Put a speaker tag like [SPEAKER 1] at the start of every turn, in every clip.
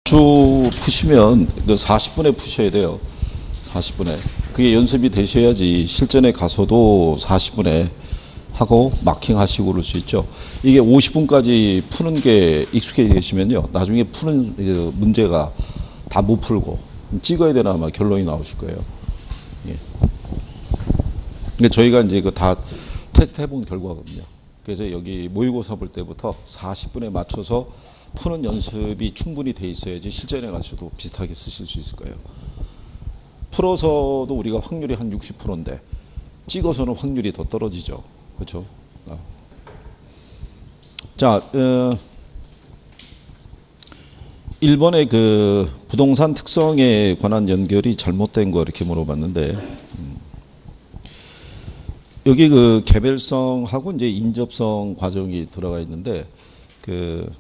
[SPEAKER 1] 주 푸시면 그 40분에 푸셔야 돼요. 40분에. 그게 연습이 되셔야지 실전에 가서도 40분에 하고 마킹하시고 그럴 수 있죠. 이게 50분까지 푸는 게 익숙해지시면요. 나중에 푸는 그 문제가 다 못 풀고 찍어야 되나 아마 결론이 나오실 거예요. 예. 근데 저희가 이제 그 다 테스트 해본 결과거든요. 그래서 여기 모의고사 볼 때부터 40분에 맞춰서 푸는 연습이 충분히 돼 있어야지 실전에 가서도 비슷하게 쓰실 수 있을 거예요. 풀어서도 우리가 확률이 한 60%인데 찍어서는 확률이 더 떨어지죠. 그렇죠? 자, 1번의 그 부동산 특성에 관한 연결이 잘못된 거 이렇게 물어봤는데 여기 그 개별성하고 이제 인접성 과정이 들어가 있는데 그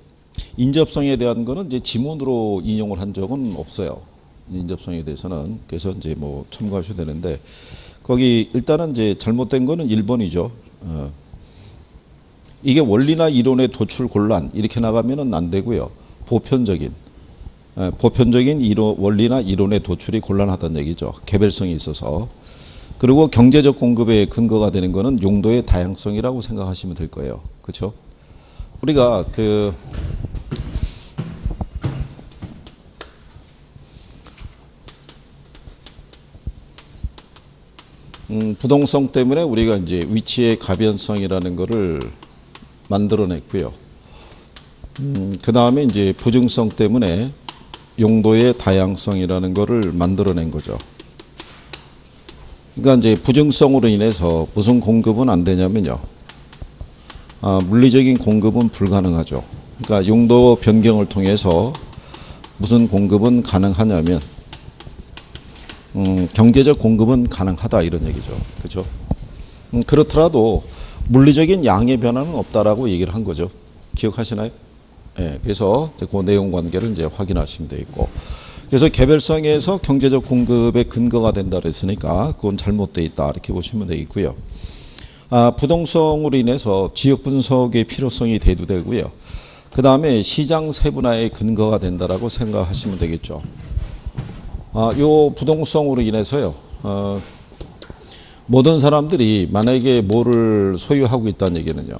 [SPEAKER 1] 인접성에 대한 거는 이제 지문으로 인용을 한 적은 없어요. 인접성에 대해서는. 그래서 이제 뭐 참고하셔야 되는데 거기 일단은 이제 잘못된 거는 1번이죠. 이게 원리나 이론의 도출 곤란 이렇게 나가면은 안 되고요. 보편적인 이론, 원리나 이론의 도출이 곤란하다는 얘기죠. 개별성이 있어서. 그리고 경제적 공급의 근거가 되는 거는 용도의 다양성이라고 생각하시면 될 거예요. 그렇죠? 우리가 그 부동성 때문에 우리가 이제 위치의 가변성이라는 거를 만들어냈고요. 그 다음에 이제 부증성 때문에 용도의 다양성이라는 거를 만들어낸 거죠. 그러니까 이제 부증성으로 인해서 무슨 공급은 안 되냐면요. 물리적인 공급은 불가능하죠. 그러니까 용도 변경을 통해서 무슨 공급은 가능하냐면 경제적 공급은 가능하다 이런 얘기죠. 그렇죠? 그렇더라도 물리적인 양의 변화는 없다라고 얘기를 한 거죠. 기억하시나요? 네, 그래서 그 내용 관계를 이제 확인하시면 되겠고. 그래서 개별성에서 경제적 공급의 근거가 된다 그랬으니까 그건 잘못되어 있다 이렇게 보시면 되겠고요. 부동성으로 인해서 지역 분석의 필요성이 대두되고요. 그 다음에 시장 세분화의 근거가 된다라고 생각하시면 되겠죠. 요 부동성으로 인해서요. 모든 사람들이 만약에 뭐를 소유하고 있다는 얘기는요.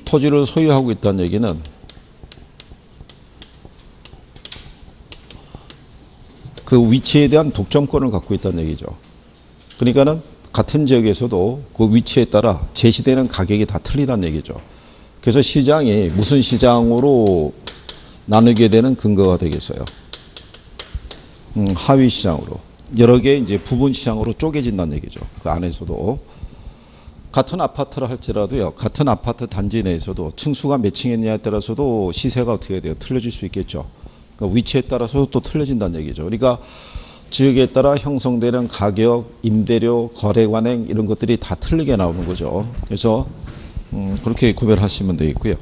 [SPEAKER 1] 토지를 소유하고 있다는 얘기는 그 위치에 대한 독점권을 갖고 있다는 얘기죠. 그러니까는 같은 지역에서도 그 위치에 따라 제시되는 가격이 다 틀리다는 얘기죠. 그래서 시장이 무슨 시장으로 나누게 되는 근거가 되겠어요. 하위 시장으로. 여러 개 이제 부분 시장으로 쪼개진다는 얘기죠. 그 안에서도. 같은 아파트를 할지라도요. 같은 아파트 단지 내에서도 층수가 몇 층이냐에 따라서도 시세가 어떻게 돼요? 틀려질 수 있겠죠. 그러니까 위치에 따라서 또 틀려진다는 얘기죠. 그러니까 지역에 따라 형성되는 가격, 임대료, 거래 관행 이런 것들이 다 틀리게 나오는 거죠. 그래서 그렇게 구별하시면 되겠고요.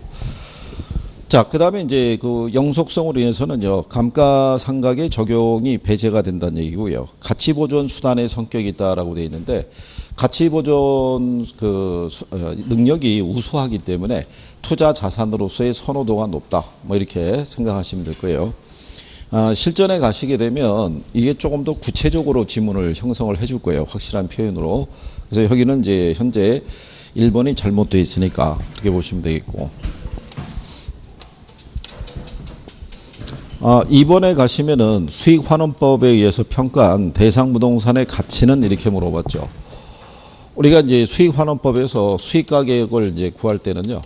[SPEAKER 1] 자, 그 다음에 이제 그 영속성으로 인해서는요, 감가상각의 적용이 배제가 된다는 얘기고요. 가치보존 수단의 성격이 있다라고 되어 있는데, 가치보존 그 능력이 우수하기 때문에 투자 자산으로서의 선호도가 높다. 뭐 이렇게 생각하시면 될 거예요. 실전에 가시게 되면 이게 조금 더 구체적으로 지문을 형성을 해줄 거예요. 확실한 표현으로. 그래서 여기는 이제 현재 1번이 잘못되어 있으니까 그렇게 보시면 되겠고. 2번에 가시면은 수익환원법에 의해서 평가한 대상 부동산의 가치는 이렇게 물어봤죠. 우리가 이제 수익환원법에서 수익가격을 이제 구할 때는요.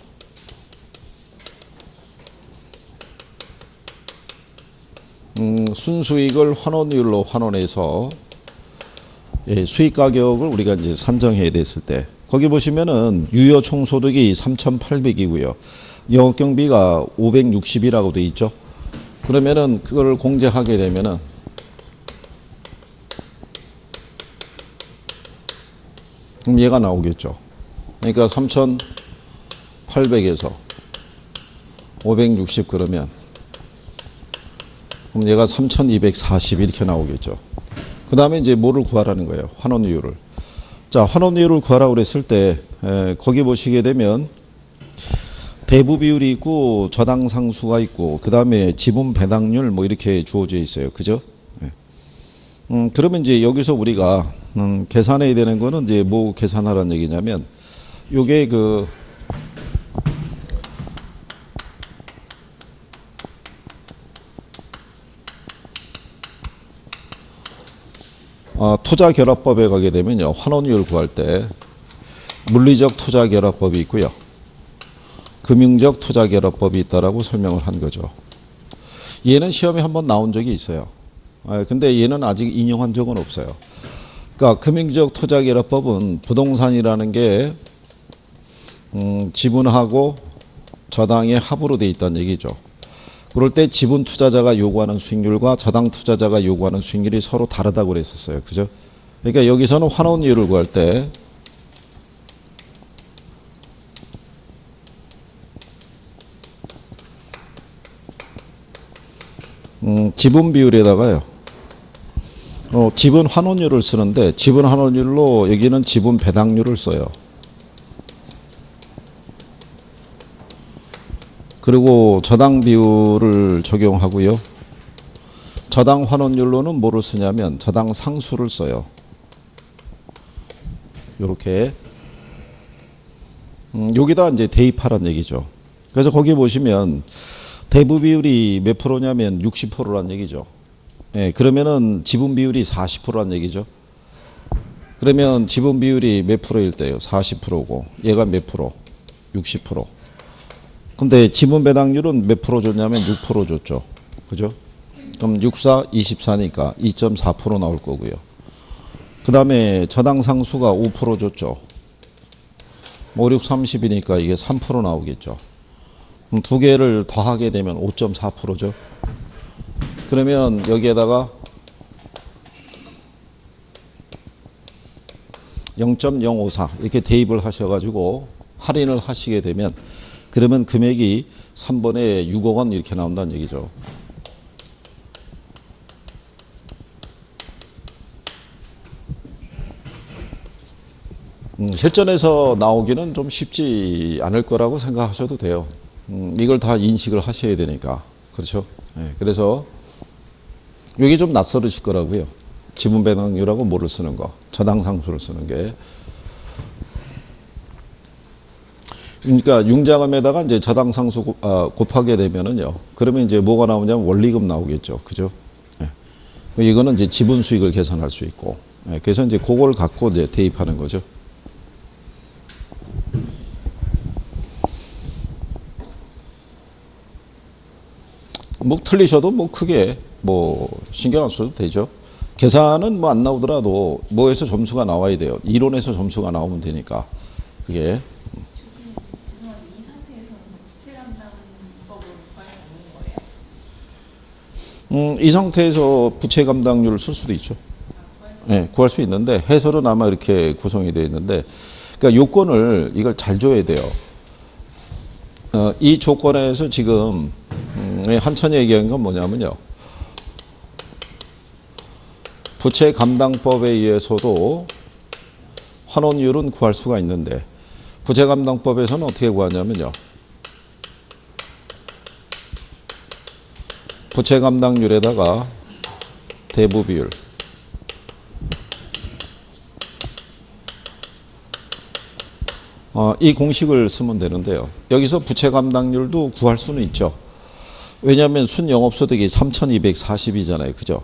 [SPEAKER 1] 순수익을 환원율로 환원해서 수익가격을 우리가 이제 산정해야 됐을 때 거기 보시면은 유효 총소득이 3,800이고요. 영업경비가 560이라고 돼 있죠. 그러면은 그걸 공제하게 되면은 그럼 얘가 나오겠죠. 그러니까 3,800에서 560 그러면 그럼 얘가 3,240 이렇게 나오겠죠. 그 다음에 이제 뭐를 구하라는 거예요? 환원율을. 자, 환원율을 구하라고 그랬을 때 거기 보시게 되면 대부 비율이 있고 저당 상수가 있고 그다음에 지분 배당률 뭐 이렇게 주어져 있어요. 그죠? 예. 그러면 이제 여기서 우리가 계산해야 되는 거는 이제 뭐 계산하라는 얘기냐면 요게 그 투자결합법에 가게 되면요. 환원율 구할 때 물리적 투자결합법이 있고요. 금융적 투자결합법이 있다라고 설명을 한 거죠. 얘는 시험에 한번 나온 적이 있어요. 근데 얘는 아직 인용한 적은 없어요. 그러니까 금융적 투자결합법은 부동산이라는 게 지분하고 저당의 합으로 돼 있다는 얘기죠. 그럴 때 지분 투자자가 요구하는 수익률과 저당 투자자가 요구하는 수익률이 서로 다르다고 그랬었어요. 그죠? 그러니까 여기서는 환원율을 구할 때 지분 비율에다가요. 지분 환원율을 쓰는데 지분 환원율로 여기는 지분 배당률을 써요. 그리고 저당 비율을 적용하고요. 저당 환원율로는 뭐를 쓰냐면 저당 상수를 써요. 요렇게 여기다 이제 대입하라는 얘기죠. 그래서 거기 보시면 대부 비율이 몇 프로냐면 60%란 얘기죠. 예, 그러면은 지분 비율이 40%란 얘기죠. 그러면 지분 비율이 몇 프로일 때요? 40%고 얘가 몇 프로? 60%. 근데 지분 배당률은 몇 프로 줬냐면 6% 줬죠. 그죠? 그럼 64, 24니까 2.4% 나올 거고요. 그 다음에 저당 상수가 5% 줬죠. 5, 6, 30이니까 이게 3% 나오겠죠. 그럼 두 개를 더하게 되면 5.4%죠. 그러면 여기에다가 0.054 이렇게 대입을 하셔가지고 할인을 하시게 되면 그러면 금액이 3번에 6억 원 이렇게 나온다는 얘기죠. 실전에서 나오기는 좀 쉽지 않을 거라고 생각하셔도 돼요. 이걸 다 인식을 하셔야 되니까. 그렇죠? 네, 그래서 이게 좀 낯설으실 거라고요. 지분 배당률하고 뭐를 쓰는 거. 저당 상수를 쓰는 게. 그러니까 융자금에다가 이제 저당 상수 곱하게 되면은요. 그러면 이제 뭐가 나오냐면 원리금 나오겠죠. 그죠? 네. 이거는 이제 지분 수익을 계산할 수 있고. 네. 그래서 이제 그걸 갖고 이제 대입하는 거죠. 뭐 틀리셔도 뭐 크게 뭐 신경 안 써도 되죠. 계산은 뭐 안 나오더라도 뭐에서 점수가 나와야 돼요. 이론에서 점수가 나오면 되니까. 그게
[SPEAKER 2] 죄송한데 이 상태에서는 부채 감당법으로 구할 수 없는 거예요?
[SPEAKER 1] 이 상태에서 부채 감당률을 쓸 수도 있죠. 네, 구할 수 있는데 해설은 아마 이렇게 구성이 되어 있는데 그러니까 요건을 이걸 잘 줘야 돼요. 이 조건에서 지금 한천이 얘기한 건 뭐냐면요. 부채 감당법에 의해서도 환원율은 구할 수가 있는데 부채 감당법에서는 어떻게 구하냐면요. 부채 감당률에다가 대부 비율 이 공식을 쓰면 되는데요. 여기서 부채 감당률도 구할 수는 있죠. 왜냐하면 순영업소득이 3,240이잖아요. 그죠?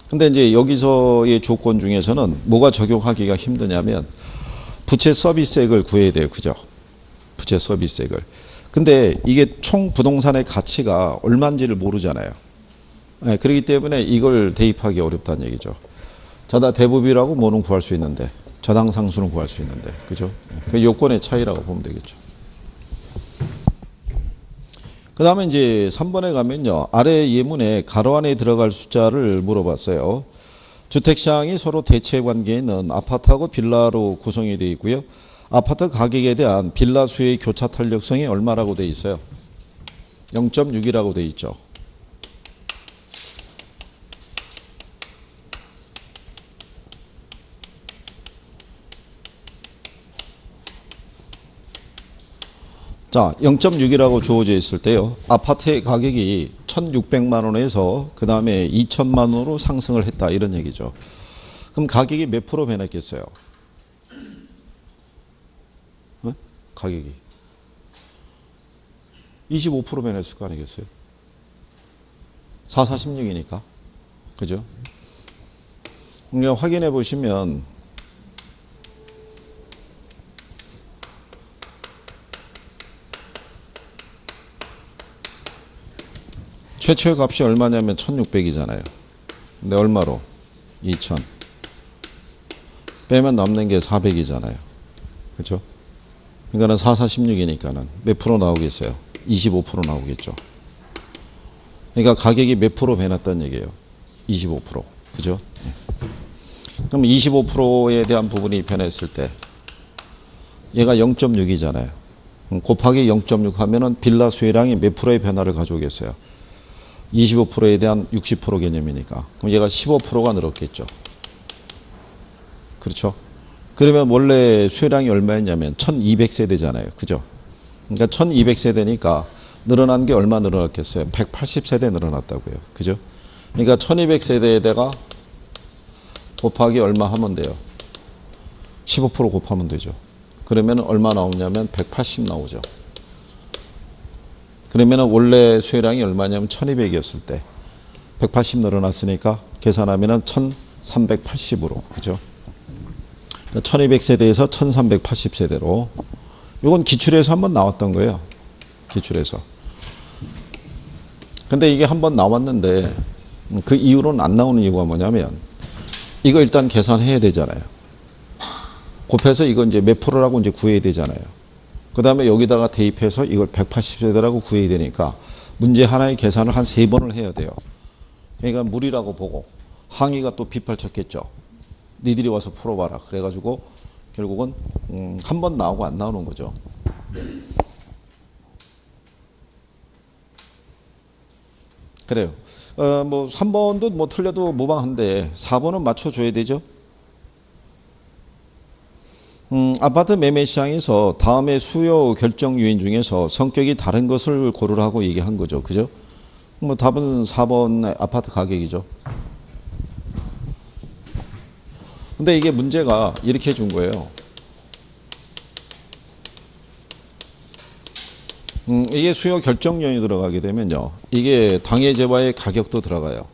[SPEAKER 1] 근데 이제 여기서의 조건 중에서는 뭐가 적용하기가 힘드냐면 부채 서비스액을 구해야 돼요. 그죠? 부채 서비스액을. 근데 이게 총 부동산의 가치가 얼마인지를 모르잖아요. 네, 그렇기 때문에 이걸 대입하기 어렵다는 얘기죠. 자다 대부비라고 뭐는 구할 수 있는데 저당 상수는 구할 수 있는데 그죠? 그 요건의 차이라고 보면 되겠죠. 그 다음에 이제 3번에 가면요. 아래 예문에 가로 안에 들어갈 숫자를 물어봤어요. 주택시장이 서로 대체 관계에 있는 아파트하고 빌라로 구성이 되어 있고요. 아파트 가격에 대한 빌라 수의 교차 탄력성이 얼마라고 되어 있어요? 0.6이라고 되어 있죠. 자, 0.6이라고 주어져 있을 때요. 아파트의 가격이 1,600만 원에서 그 다음에 2천만 원으로 상승을 했다 이런 얘기죠. 그럼 가격이 몇 프로 변했겠어요? 어? 가격이 25% 변했을 거 아니겠어요? 4, 46이니까. 그죠? 그러니까 확인해 보시면 최초의 값이 얼마냐면 1600이잖아요. 근데 얼마로? 2000. 빼면 남는 게 400이잖아요. 그렇죠? 그러니까는 4, 46이니까는 몇 프로 나오겠어요? 25% 나오겠죠. 그러니까 가격이 몇 프로 변했다는 얘기예요? 25%. 그죠? 네. 그럼 25%에 대한 부분이 변했을 때 얘가 0.6이잖아요. 곱하기 0.6 하면은 빌라 수혜량이 몇 프로의 변화를 가져오겠어요? 25%에 대한 60% 개념이니까. 그럼 얘가 15%가 늘었겠죠. 그렇죠? 그러면 원래 수혜량이 얼마였냐면 1200세대잖아요. 그죠? 그러니까 1200세대니까 늘어난 게 얼마 늘어났겠어요? 180세대 늘어났다고요. 그죠? 그러니까 1200세대에다가 곱하기 얼마 하면 돼요? 15% 곱하면 되죠. 그러면 얼마 나오냐면 180 나오죠. 그러면 원래 수혜량이 얼마냐면 1200이었을 때 180 늘어났으니까 계산하면 1380으로. 그죠? 1200세대에서 1380세대로. 이건 기출에서 한번 나왔던 거예요. 기출에서. 근데 이게 한번 나왔는데 그 이후로는 안 나오는 이유가 뭐냐면 이거 일단 계산해야 되잖아요. 곱해서 이거 이제 몇 프로라고 이제 구해야 되잖아요. 그 다음에 여기다가 대입해서 이걸 180세대라고 구해야 되니까 문제 하나의 계산을 한 3번을 해야 돼요. 그러니까 무리라고 보고 항의가 또 빗발쳤겠죠. 니들이 와서 풀어봐라. 그래가지고 결국은 한 번 나오고 안 나오는 거죠. 그래요. 뭐 3번도 뭐 틀려도 무방한데 4번은 맞춰줘야 되죠. 아파트 매매 시장에서 다음의 수요 결정 요인 중에서 성격이 다른 것을 고르라고 얘기한 거죠. 그죠? 뭐 답은 4번 아파트 가격이죠. 근데 이게 문제가 이렇게 준 거예요. 이게 수요 결정 요인이 들어가게 되면요. 이게 당해재와의 가격도 들어가요.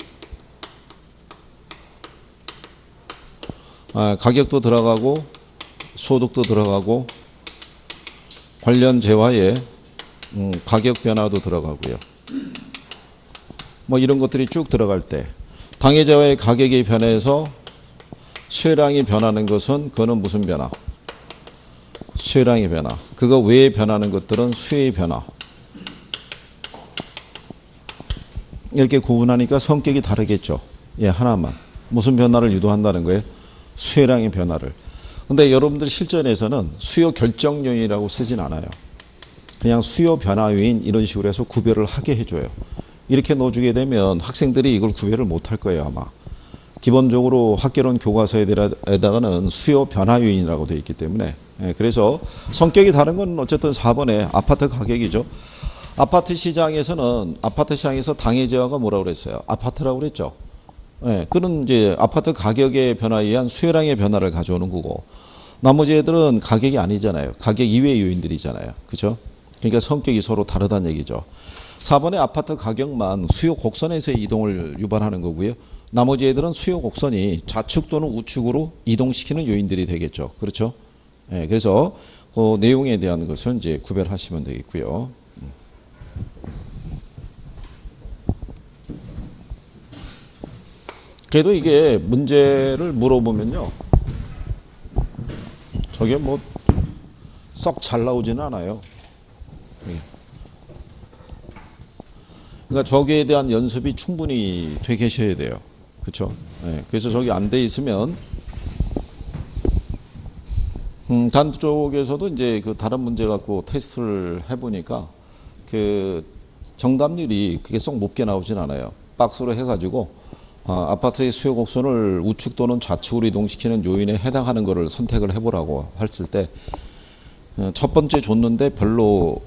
[SPEAKER 1] 가격도 들어가고 소득도 들어가고 관련 재화의 가격 변화도 들어가고요. 뭐 이런 것들이 쭉 들어갈 때 당해재와의 가격이 변해서 수혜량이 변하는 것은 그거는 무슨 변화? 수혜량의 변화. 그거 외에 변하는 것들은 수혜의 변화. 이렇게 구분하니까 성격이 다르겠죠. 예, 하나만. 무슨 변화를 유도한다는 거예요? 수혜량의 변화를. 근데 여러분들 실전에서는 수요 결정 요인이라고 쓰진 않아요. 그냥 수요 변화 요인 이런 식으로 해서 구별을 하게 해줘요. 이렇게 넣어주게 되면 학생들이 이걸 구별을 못할 거예요, 아마. 기본적으로 학개론 교과서에다가는 수요 변화 요인이라고 되어 있기 때문에. 예, 그래서 성격이 다른 건 어쨌든 4번에 아파트 가격이죠. 아파트 시장에서 당해재화가 뭐라고 그랬어요? 아파트라고 그랬죠. 예, 그는 이제 아파트 가격의 변화에 의한 수요량의 변화를 가져오는 거고, 나머지 애들은 가격이 아니잖아요. 가격 이외의 요인들이잖아요. 그죠? 그러니까 성격이 서로 다르다는 얘기죠. 4번의 아파트 가격만 수요 곡선에서의 이동을 유발하는 거고요. 나머지 애들은 수요 곡선이 좌측 또는 우측으로 이동시키는 요인들이 되겠죠. 그렇죠? 예, 그래서 그 내용에 대한 것은 이제 구별하시면 되겠고요. 그래도 이게 문제를 물어보면요. 저게 뭐 썩 잘 나오지는 않아요. 그러니까 저기에 대한 연습이 충분히 돼 계셔야 돼요. 그렇죠? 네, 그래서 저기 안 돼 있으면 단 쪽에서도 이제 그 다른 문제 갖고 테스트를 해보니까 그 정답률이 그게 썩 높게 나오진 않아요. 박스로 해가지고 아파트의 수요 곡선을 우측 또는 좌측으로 이동시키는 요인에 해당하는 것을 선택을 해보라고 했을 때 첫 번째 줬는데 별로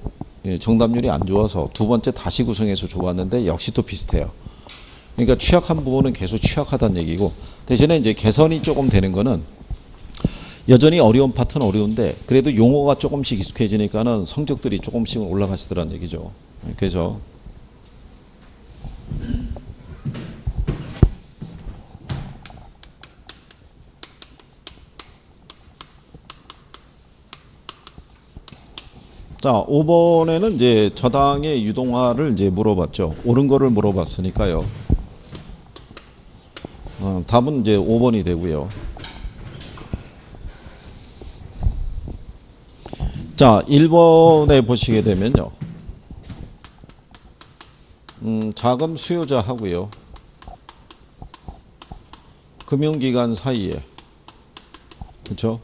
[SPEAKER 1] 정답률이 안 좋아서 두 번째 다시 구성해서 줘봤는데 역시 또 비슷해요. 그러니까 취약한 부분은 계속 취약하다는 얘기고, 대신에 이제 개선이 조금 되는 거는 여전히 어려운 파트는 어려운데 그래도 용어가 조금씩 익숙해지니까는 성적들이 조금씩 올라가시더라는 얘기죠. 그래서 자, 5번에는 이제 저당의 유동화를 이제 물어봤죠. 옳은 거를 물어봤으니까요. 답은 이제 5번이 되고요. 자, 1번에 보시게 되면요. 자금 수요자 하고요. 금융기관 사이에. 그렇죠?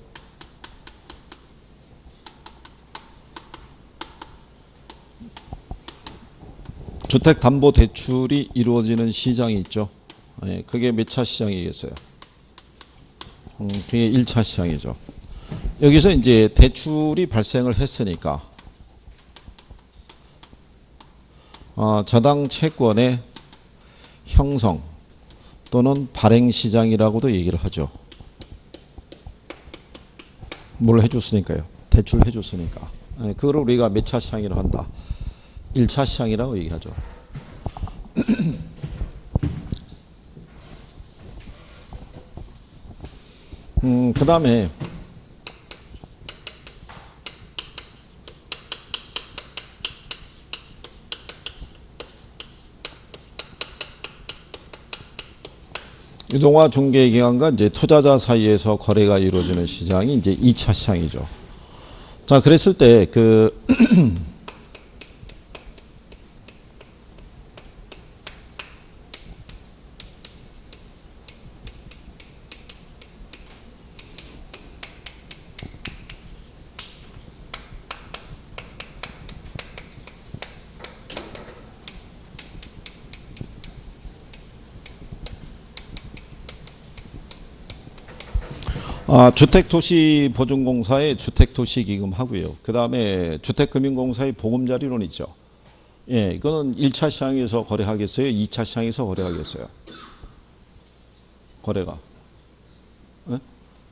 [SPEAKER 1] 주택담보대출이 이루어지는 시장이 있죠. 예, 그게 몇 차 시장이겠어요? 그게 1차 시장이죠. 여기서 이제 대출이 발생을 했으니까 저당 채권의 형성 또는 발행 시장이라고도 얘기를 하죠. 뭘 해줬으니까요. 대출 해줬으니까. 예, 그걸 우리가 몇 차 시장이라고 한다. 1차 시장이라고 얘기하죠. 그 다음에 유동화 중개기관과 이제 투자자 사이에서 거래가 이루어지는 시장이 이제 2차 시장이죠. 자, 그랬을 때 주택도시보증공사의 주택도시기금 하고요. 그 다음에 주택금융공사의 보금자리론 있죠. 예, 이거는 1차 시장에서 거래하겠어요? 2차 시장에서 거래하겠어요? 거래가. 예?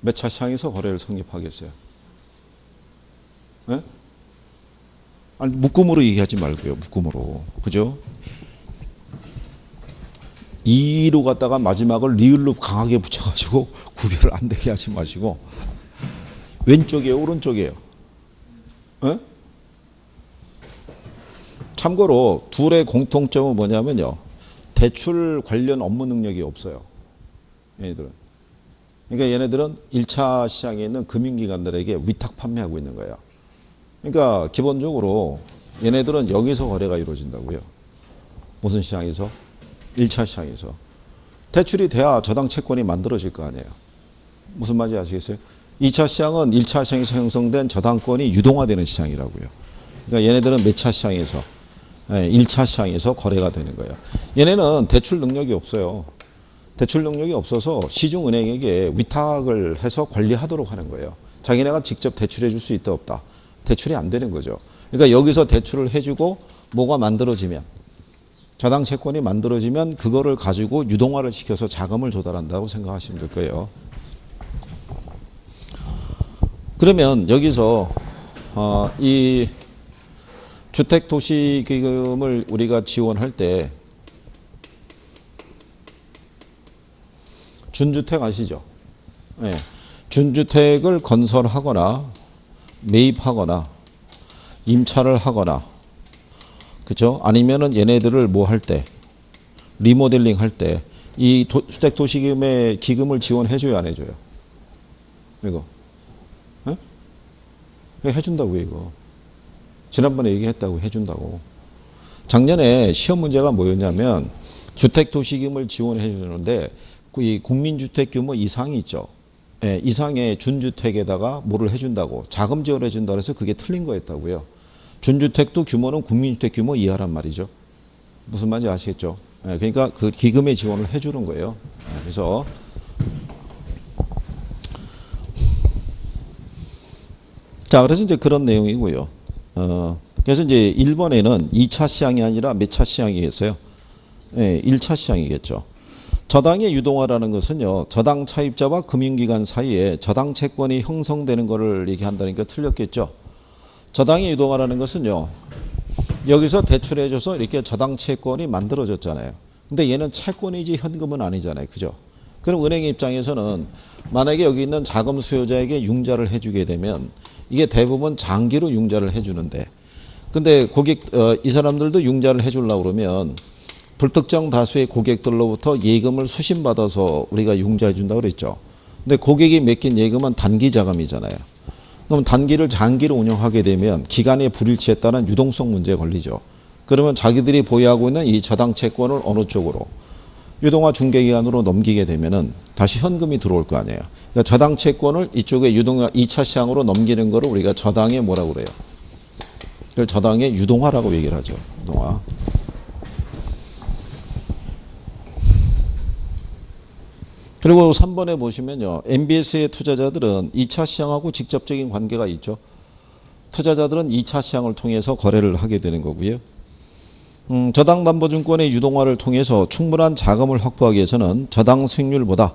[SPEAKER 1] 몇 차 시장에서 거래를 성립하겠어요? 예? 아니, 묶음으로 얘기하지 말고요. 묶음으로. 그죠? 2로 갖다가 마지막을 리을로 강하게 붙여가지고 구별을 안 되게 하지 마시고 왼쪽이에요, 오른쪽이에요? 에? 참고로 둘의 공통점은 뭐냐면요. 대출 관련 업무 능력이 없어요. 얘네들은. 그러니까 얘네들은 1차 시장에 있는 금융기관들에게 위탁 판매하고 있는 거예요. 그러니까 기본적으로 얘네들은 여기서 거래가 이루어진다고요. 무슨 시장에서? 1차 시장에서. 대출이 돼야 저당 채권이 만들어질 거 아니에요. 무슨 말인지 아시겠어요? 2차 시장은 1차 시장에서 형성된 저당권이 유동화되는 시장이라고요. 그러니까 얘네들은 몇 차 시장에서? 1차 시장에서 거래가 되는 거예요. 얘네는 대출 능력이 없어요. 대출 능력이 없어서 시중은행에게 위탁을 해서 관리하도록 하는 거예요. 자기네가 직접 대출해 줄 수 있다 없다. 대출이 안 되는 거죠. 그러니까 여기서 대출을 해주고 뭐가 만들어지면 저당 채권이 만들어지면 그거를 가지고 유동화를 시켜서 자금을 조달한다고 생각하시면 될 거예요. 그러면 여기서 이 주택도시기금을 우리가 지원할 때 준주택 아시죠? 네. 준주택을 건설하거나 매입하거나 임차를 하거나 그죠? 아니면은 얘네들을 뭐 할 때, 리모델링 할 때, 이 주택도시기금의 기금을 지원해줘요, 안 해줘요? 이거. 에? 이거 해준다고, 이거. 지난번에 얘기했다고, 해준다고. 작년에 시험 문제가 뭐였냐면, 주택도시기금을 지원해주는데, 이 국민주택 규모 이상이 있죠. 예, 이상의 준주택에다가 뭐를 해준다고, 자금 지원해준다고 해서 그게 틀린 거였다고요. 준주택도 규모는 국민주택 규모 이하란 말이죠. 무슨 말인지 아시겠죠? 예, 그러니까 그 기금의 지원을 해주는 거예요. 예, 그래서 자, 그래서 이제 그런 내용이고요. 그래서 이제 1번에는 2차 시향이 아니라 몇 차 시향이겠어요? 예, 1차 시향이겠죠. 저당의 유동화라는 것은요, 저당 차입자와 금융기관 사이에 저당 채권이 형성되는 것을 얘기한다니까 틀렸겠죠. 저당의 유동화라는 것은요, 여기서 대출해줘서 이렇게 저당 채권이 만들어졌잖아요. 근데 얘는 채권이지 현금은 아니잖아요. 그죠? 그럼 은행 입장에서는 만약에 여기 있는 자금 수요자에게 융자를 해주게 되면 이게 대부분 장기로 융자를 해주는데, 근데 이 사람들도 융자를 해주려고 그러면 불특정 다수의 고객들로부터 예금을 수신받아서 우리가 융자해 준다고 그랬죠. 근데 고객이 맡긴 예금은 단기 자금이잖아요. 그럼 단기를 장기로 운영하게 되면 기간의 불일치에 따른 유동성 문제에 걸리죠. 그러면 자기들이 보유하고 있는 이 저당 채권을 어느 쪽으로 유동화 중개기간으로 넘기게 되면은 다시 현금이 들어올 거 아니에요. 그러니까 저당 채권을 이쪽에 유동화 2차 시장으로 넘기는 거를 우리가 저당의 뭐라고 그래요? 그걸 저당의 유동화라고 얘기를 하죠. 유동화. 그리고 3번에 보시면요. MBS의 투자자들은 2차 시장하고 직접적인 관계가 있죠. 투자자들은 2차 시장을 통해서 거래를 하게 되는 거고요. 저당담보증권의 유동화를 통해서 충분한 자금을 확보하기 위해서는 저당 수익률보다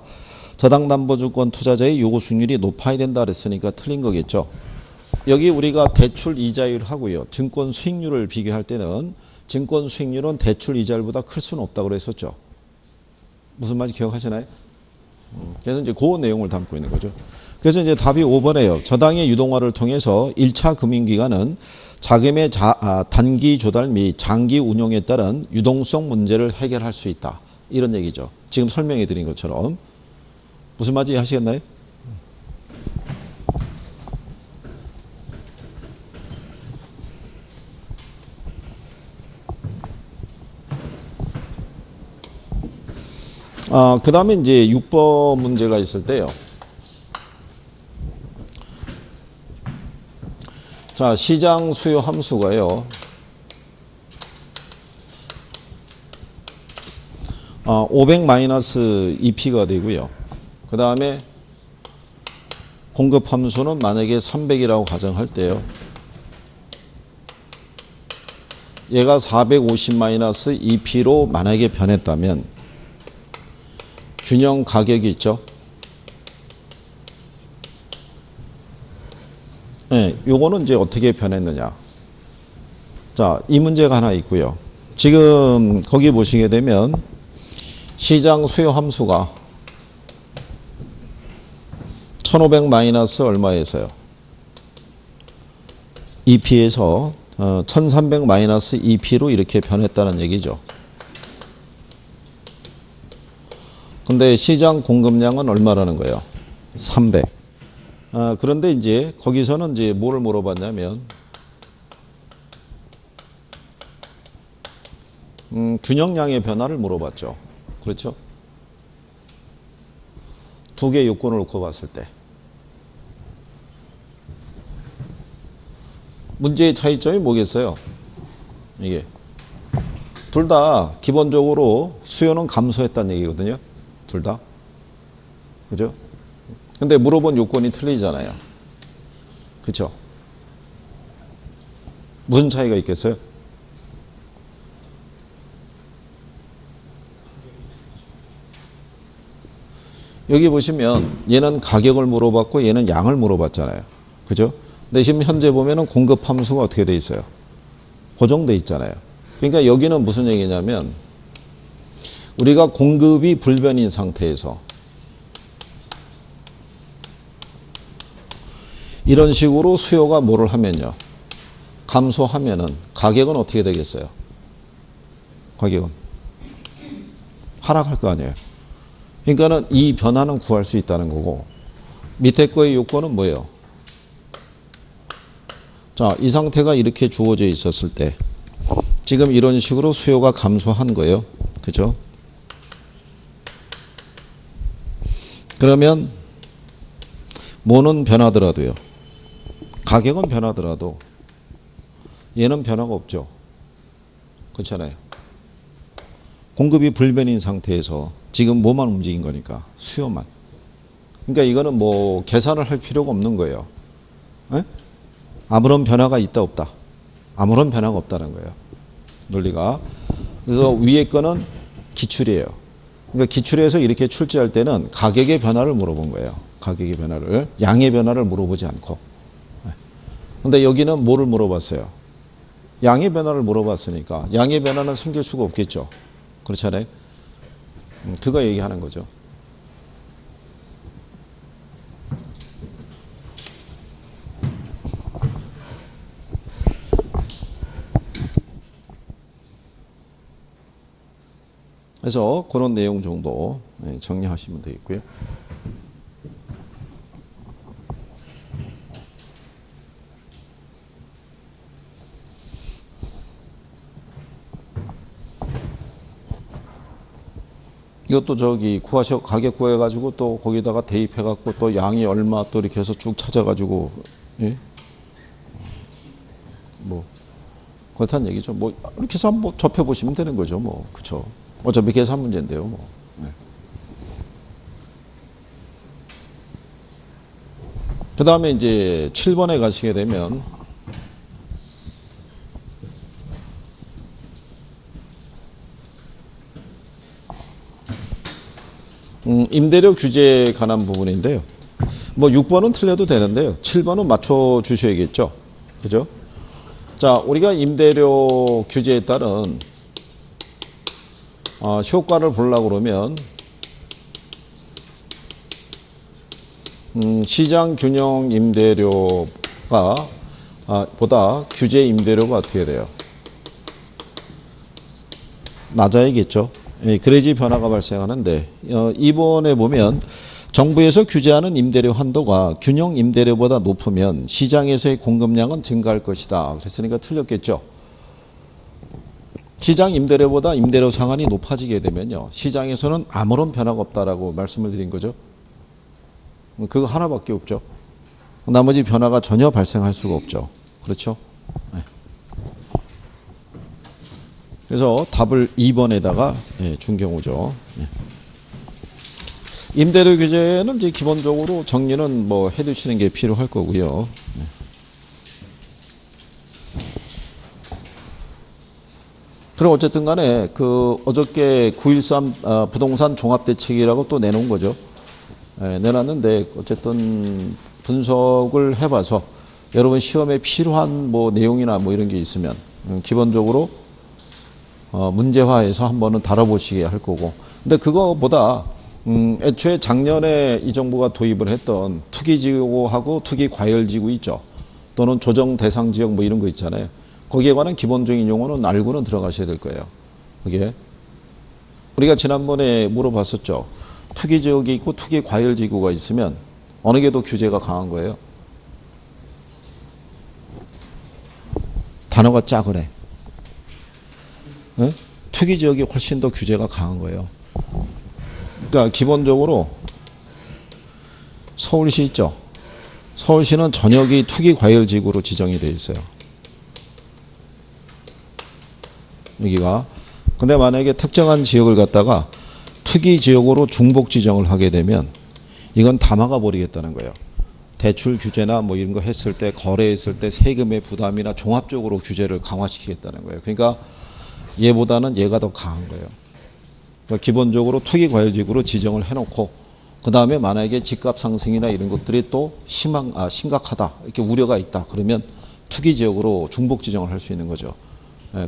[SPEAKER 1] 저당담보증권 투자자의 요구 수익률이 높아야 된다 그랬으니까 틀린 거겠죠. 여기 우리가 대출 이자율 하고요. 증권 수익률을 비교할 때는 증권 수익률은 대출 이자율보다 클 수는 없다고 그랬었죠. 무슨 말인지 기억하시나요? 그래서 이제 그 내용을 담고 있는 거죠. 그래서 이제 답이 5번에요. 저당의 유동화를 통해서 1차 금융기관은 자금의 단기 조달 및 장기 운용에 따른 유동성 문제를 해결할 수 있다. 이런 얘기죠. 지금 설명해 드린 것처럼. 무슨 말인지 하시겠나요? 그 다음에 이제 6번 문제가 있을 때요. 자, 시장 수요 함수가요. 500-2P가 되고요. 그 다음에 공급 함수는 만약에 300이라고 가정할 때요. 얘가 450-2P로 만약에 변했다면 균형 가격이 있죠. 네, 요거는 이제 어떻게 변했느냐. 자, 이 문제가 하나 있고요. 지금 거기 보시게 되면 시장 수요 함수가 1500 마이너스 얼마에서요? 2P에서 1300 마이너스 2P로 이렇게 변했다는 얘기죠. 근데 시장 공급량은 얼마라는 거예요? 300. 그런데 이제 거기서는 이제 뭐를 물어봤냐면 균형량의 변화를 물어봤죠. 그렇죠? 두 개의 요건을 놓고 봤을 때 문제의 차이점이 뭐겠어요? 이게 둘 다 기본적으로 수요는 감소했다는 얘기거든요. 둘 다. 그죠? 근데 물어본 요건이 틀리잖아요. 그쵸? 무슨 차이가 있겠어요? 여기 보시면 얘는 가격을 물어봤고 얘는 양을 물어봤잖아요. 그죠? 근데 지금 현재 보면은 공급 함수가 어떻게 돼 있어요? 고정돼 있잖아요. 그러니까 여기는 무슨 얘기냐면 우리가 공급이 불변인 상태에서 이런 식으로 수요가 뭐를 하면요. 감소하면은 가격은 어떻게 되겠어요? 가격은 하락할 거 아니에요. 그러니까는 이 변화는 구할 수 있다는 거고 밑에 거의 요건은 뭐예요? 자, 이 상태가 이렇게 주어져 있었을 때 지금 이런 식으로 수요가 감소한 거예요. 그죠? 그러면 뭐는 변하더라도요. 가격은 변하더라도 얘는 변화가 없죠. 그렇잖아요. 공급이 불변인 상태에서 지금 뭐만 움직인 거니까 수요만. 그러니까 이거는 뭐 계산을 할 필요가 없는 거예요. 에? 아무런 변화가 있다 없다. 아무런 변화가 없다는 거예요. 논리가. 그래서 위에 거는 기출이에요. 그러니까 기출에서 이렇게 출제할 때는 가격의 변화를 물어본 거예요. 가격의 변화를. 양의 변화를 물어보지 않고. 근데 여기는 뭐를 물어봤어요? 양의 변화를 물어봤으니까 양의 변화는 생길 수가 없겠죠. 그렇잖아요. 그거 얘기하는 거죠. 그래서 그런 내용 정도 정리하시면 되겠고요. 이것도 저기 가격 구해가지고 또 거기다가 대입해갖고 또 양이 얼마 또 이렇게 해서 쭉 찾아가지고, 예? 뭐, 그렇다는 얘기죠. 뭐, 이렇게 해서 한번 접해보시면 되는 거죠. 뭐, 그쵸. 어차피 계산 문제인데요. 뭐. 네. 그 다음에 이제 7번에 가시게 되면, 임대료 규제에 관한 부분인데요. 뭐 6번은 틀려도 되는데요. 7번은 맞춰 주셔야겠죠. 그죠? 자, 우리가 임대료 규제에 따른 효과를 보려고 그러면 시장 균형 임대료가 보다 규제 임대료가 어떻게 돼요? 낮아야겠죠. 예, 그래야지 변화가 발생하는데 이번에 보면 정부에서 규제하는 임대료 한도가 균형 임대료보다 높으면 시장에서의 공급량은 증가할 것이다. 그랬으니까 틀렸겠죠. 시장 임대료보다 임대료 상한이 높아지게 되면요. 시장에서는 아무런 변화가 없다라고 말씀을 드린 거죠. 그거 하나밖에 없죠. 나머지 변화가 전혀 발생할 수가 없죠. 그렇죠? 네. 그래서 답을 2번에다가 준 경우죠. 임대료 규제는 이제 기본적으로 정리는 뭐 해두시는 게 필요할 거고요. 그럼 어쨌든 간에 그 어저께 9.13 부동산 종합대책이라고 또 내놓은 거죠. 내놨는데 어쨌든 분석을 해봐서 여러분 시험에 필요한 뭐 내용이나 뭐 이런 게 있으면 기본적으로 문제화해서 한번은 다뤄보시게 할 거고. 근데 그거보다 애초에 작년에 이 정부가 도입을 했던 투기지구하고 투기과열지구 있죠. 또는 조정대상지역 뭐 이런 거 있잖아요. 거기에 관한 기본적인 용어는 알고는 들어가셔야 될 거예요. 그게 우리가 지난번에 물어봤었죠. 투기지역이 있고 투기과열지구가 있으면 어느 게 더 규제가 강한 거예요? 단어가 짜그래. 응? 투기지역이 훨씬 더 규제가 강한 거예요. 그러니까 기본적으로 서울시 있죠. 서울시는 전역이 투기과열지구로 지정이 되어 있어요. 여기가. 근데 만약에 특정한 지역을 갖다가 투기지역으로 중복 지정을 하게 되면 이건 다 막아버리겠다는 거예요. 대출 규제나 뭐 이런 거 했을 때 거래했을 때 세금의 부담이나 종합적으로 규제를 강화시키겠다는 거예요. 그러니까 얘보다는 얘가 더 강한 거예요. 그러니까 기본적으로 투기과열지구로 지정을 해놓고 그 다음에 만약에 집값 상승이나 이런 것들이 또 심각하다 이렇게 우려가 있다 그러면 투기지역으로 중복 지정을 할 수 있는 거죠.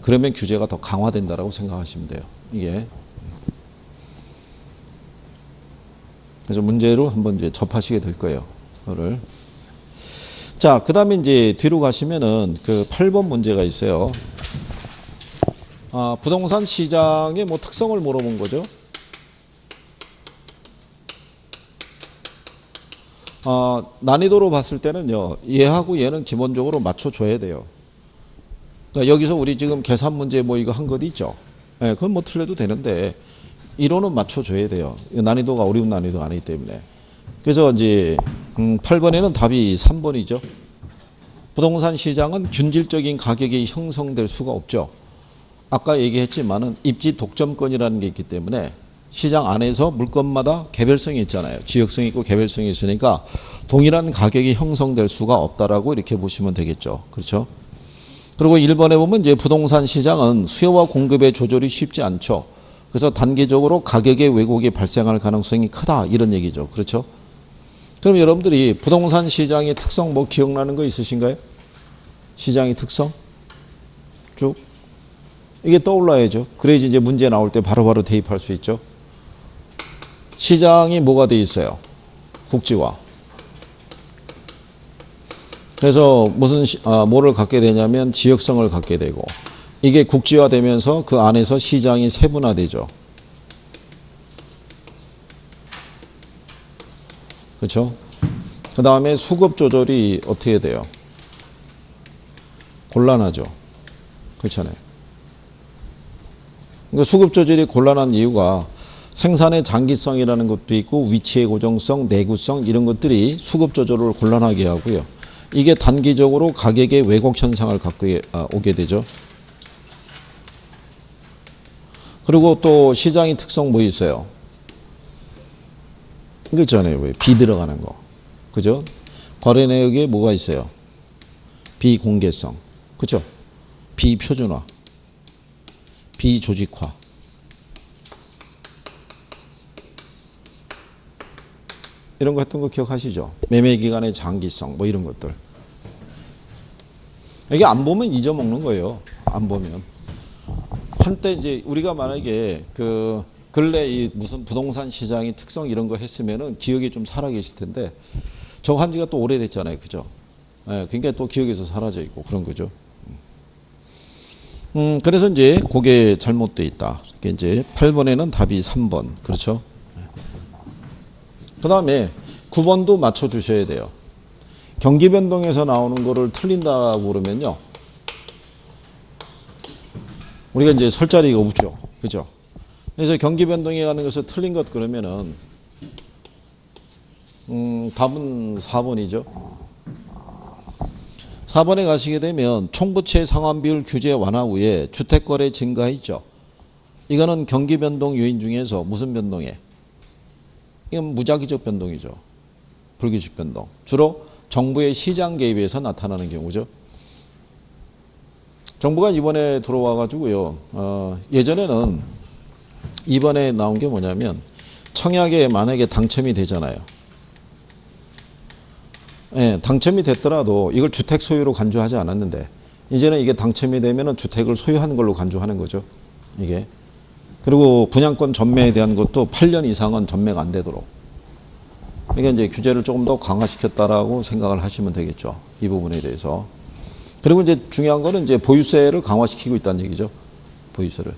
[SPEAKER 1] 그러면 규제가 더 강화된다라고 생각하시면 돼요. 이게. 그래서 문제로 한번 이제 접하시게 될 거예요. 그거를. 자, 그 다음에 이제 뒤로 가시면은 그 8번 문제가 있어요. 부동산 시장의 뭐 특성을 물어본 거죠. 난이도로 봤을 때는요, 얘하고 얘는 기본적으로 맞춰줘야 돼요. 그러니까 여기서 우리 지금 계산 문제 뭐 이거 한 것 있죠. 네, 그건 뭐 틀려도 되는데, 이론은 맞춰줘야 돼요. 난이도가 어려운 난이도가 아니기 때문에. 그래서 이제 8번에는 답이 3번이죠. 부동산 시장은 균질적인 가격이 형성될 수가 없죠. 아까 얘기했지만은 입지 독점권이라는 게 있기 때문에 시장 안에서 물건마다 개별성이 있잖아요. 지역성이 있고 개별성이 있으니까 동일한 가격이 형성될 수가 없다라고 이렇게 보시면 되겠죠. 그렇죠? 그리고 1번에 보면 이제 부동산 시장은 수요와 공급의 조절이 쉽지 않죠. 그래서 단기적으로 가격의 왜곡이 발생할 가능성이 크다 이런 얘기죠. 그렇죠? 그럼 여러분들이 부동산 시장의 특성 뭐 기억나는 거 있으신가요? 시장의 특성? 쭉. 이게 떠올라야죠. 그래야지 이제 문제 나올 때 바로바로 대입할 수 있죠. 시장이 뭐가 돼 있어요? 국지화. 그래서 뭐를 갖게 되냐면 지역성을 갖게 되고 이게 국지화되면서 그 안에서 시장이 세분화되죠. 그렇죠? 그 다음에 수급 조절이 어떻게 돼요? 곤란하죠. 그렇잖아요. 그러니까 수급 조절이 곤란한 이유가 생산의 장기성이라는 것도 있고 위치의 고정성, 내구성 이런 것들이 수급 조절을 곤란하게 하고요. 이게 단기적으로 가격의 왜곡 현상을 갖고 오게 되죠. 그리고 또 시장의 특성 뭐 있어요? 이거 있잖아요. 왜? 비 들어가는 거. 그죠? 거래 내역에 뭐가 있어요? 비공개성. 그죠? 비표준화. 비조직화. 이런 거 했던 거 기억하시죠? 매매 기간의 장기성 뭐 이런 것들. 이게 안 보면 잊어먹는 거예요. 안 보면. 한때 이제 우리가 만약에 그 근래 이 무슨 부동산 시장의 특성 이런 거 했으면은 기억이 좀 살아 계실 텐데 저거 한 지가 또 오래됐잖아요. 그죠? 예, 그러니까 또 기억에서 사라져 있고 그런 거죠. 그래서 이제 그게 잘못돼 있다. 그게 이제 8번에는 답이 3번. 그렇죠? 그 다음에 9번도 맞춰주셔야 돼요. 경기 변동에서 나오는 거를 틀린다고 그러면요. 우리가 이제 설 자리가 없죠. 그죠? 그래서 경기 변동에 가는 것을 틀린 것 그러면은, 답은 4번이죠. 4번에 가시게 되면 총부채 상환 비율 규제 완화 후에 주택거래 증가했죠. 이거는 경기 변동 요인 중에서 무슨 변동에? 이건 무작위적 변동이죠. 불규칙 변동. 주로 정부의 시장 개입에서 나타나는 경우죠. 정부가 이번에 들어와 가지고요. 예전에는 이번에 나온 게 뭐냐면 청약에 만약에 당첨이 되잖아요. 예, 당첨이 됐더라도 이걸 주택 소유로 간주하지 않았는데 이제는 이게 당첨이 되면은 주택을 소유하는 걸로 간주하는 거죠. 이게. 그리고 분양권 전매에 대한 것도 8년 이상은 전매가 안 되도록. 그러니까 이제 규제를 조금 더 강화시켰다라고 생각을 하시면 되겠죠. 이 부분에 대해서. 그리고 이제 중요한 거는 이제 보유세를 강화시키고 있다는 얘기죠. 보유세를.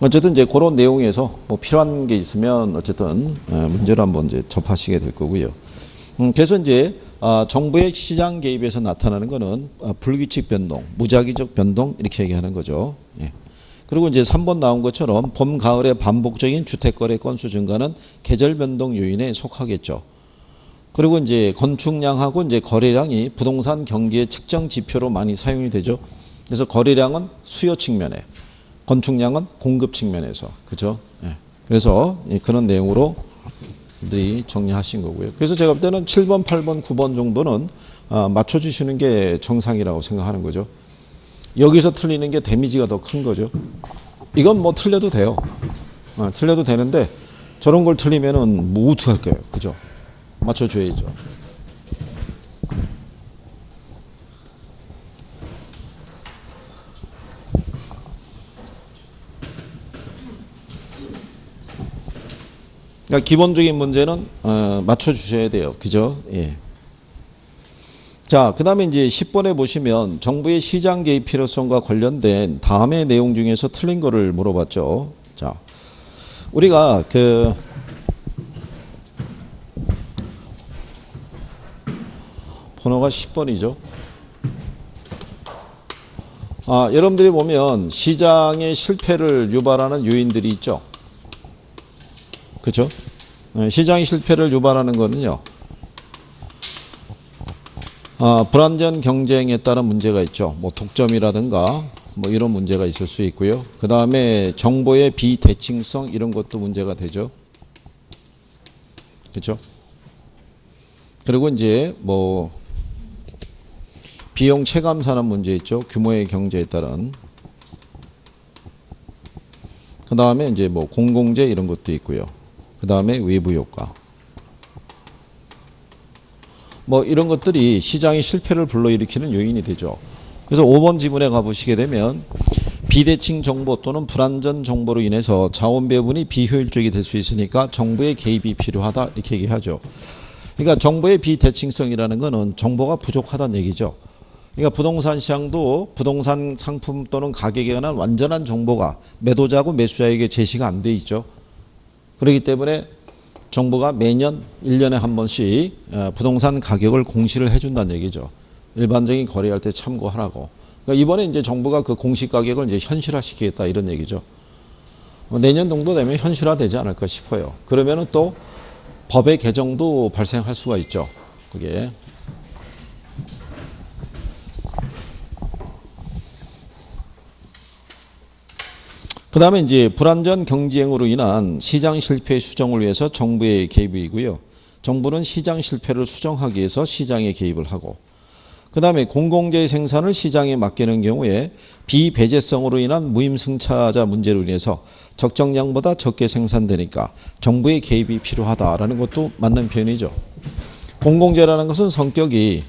[SPEAKER 1] 어쨌든 이제 그런 내용에서 뭐 필요한 게 있으면 어쨌든 문제를 한번 이제 접하시게 될 거고요. 그래서 이제 정부의 시장 개입에서 나타나는 거는 불규칙 변동, 무작위적 변동 이렇게 얘기하는 거죠. 예. 그리고 이제 3번 나온 것처럼 봄, 가을의 반복적인 주택거래 건수 증가는 계절 변동 요인에 속하겠죠. 그리고 이제 건축량하고 이제 거래량이 부동산 경기의 측정 지표로 많이 사용이 되죠. 그래서 거래량은 수요 측면에, 건축량은 공급 측면에서, 그죠? 예. 그래서 그런 내용으로 정리하신 거고요. 그래서 제가 볼 때는 7번, 8번, 9번 정도는 맞춰주시는 게 정상이라고 생각하는 거죠. 여기서 틀리는 게 데미지가 더 큰 거죠. 이건 뭐 틀려도 돼요. 틀려도 되는데 저런 걸 틀리면은 뭐 어떡할까요? 그죠? 맞춰줘야죠. 그러니까 기본적인 문제는 맞춰주셔야 돼요. 그죠? 예. 자, 그 다음에 이제 10번에 보시면 정부의 시장 개입 필요성과 관련된 다음의 내용 중에서 틀린 거를 물어봤죠. 자, 우리가 번호가 10번이죠. 여러분들이 보면 시장의 실패를 유발하는 요인들이 있죠. 그렇죠? 시장의 실패를 유발하는 거는요. 불안전 경쟁에 따른 문제가 있죠. 뭐 독점이라든가 뭐 이런 문제가 있을 수 있고요. 그 다음에 정보의 비대칭성 이런 것도 문제가 되죠. 그렇죠? 그리고 이제 뭐 비용 체감산업 문제 있죠. 규모의 경제에 따른. 그 다음에 이제 뭐 공공재 이런 것도 있고요. 그 다음에 외부 효과. 뭐 이런 것들이 시장의 실패를 불러일으키는 요인이 되죠. 그래서 5번 지문에 가보시게 되면 비대칭 정보 또는 불완전 정보로 인해서 자원 배분이 비효율적이 될 수 있으니까 정부의 개입이 필요하다 이렇게 얘기하죠. 그러니까 정보의 비대칭성이라는 것은 정보가 부족하다는 얘기죠. 그러니까 부동산 시장도 부동산 상품 또는 가격에 관한 완전한 정보가 매도자하고 매수자에게 제시가 안 돼 있죠. 그렇기 때문에 정부가 매년 1년에 한 번씩 부동산 가격을 공시를 해준다는 얘기죠. 일반적인 거래할 때 참고하라고. 그러니까 이번에 이제 정부가 그 공시 가격을 이제 현실화시키겠다 이런 얘기죠. 내년 정도 되면 현실화되지 않을까 싶어요. 그러면은 또 법의 개정도 발생할 수가 있죠. 그게. 그 다음에 이제 불완전 경쟁으로 인한 시장 실패 수정을 위해서 정부의 개입이고요. 정부는 시장 실패를 수정하기 위해서 시장에 개입을 하고, 그 다음에 공공재 생산을 시장에 맡기는 경우에 비배제성으로 인한 무임승차자 문제로 인해서 적정량보다 적게 생산되니까 정부의 개입이 필요하다라는 것도 맞는 표현이죠. 공공재라는 것은 성격이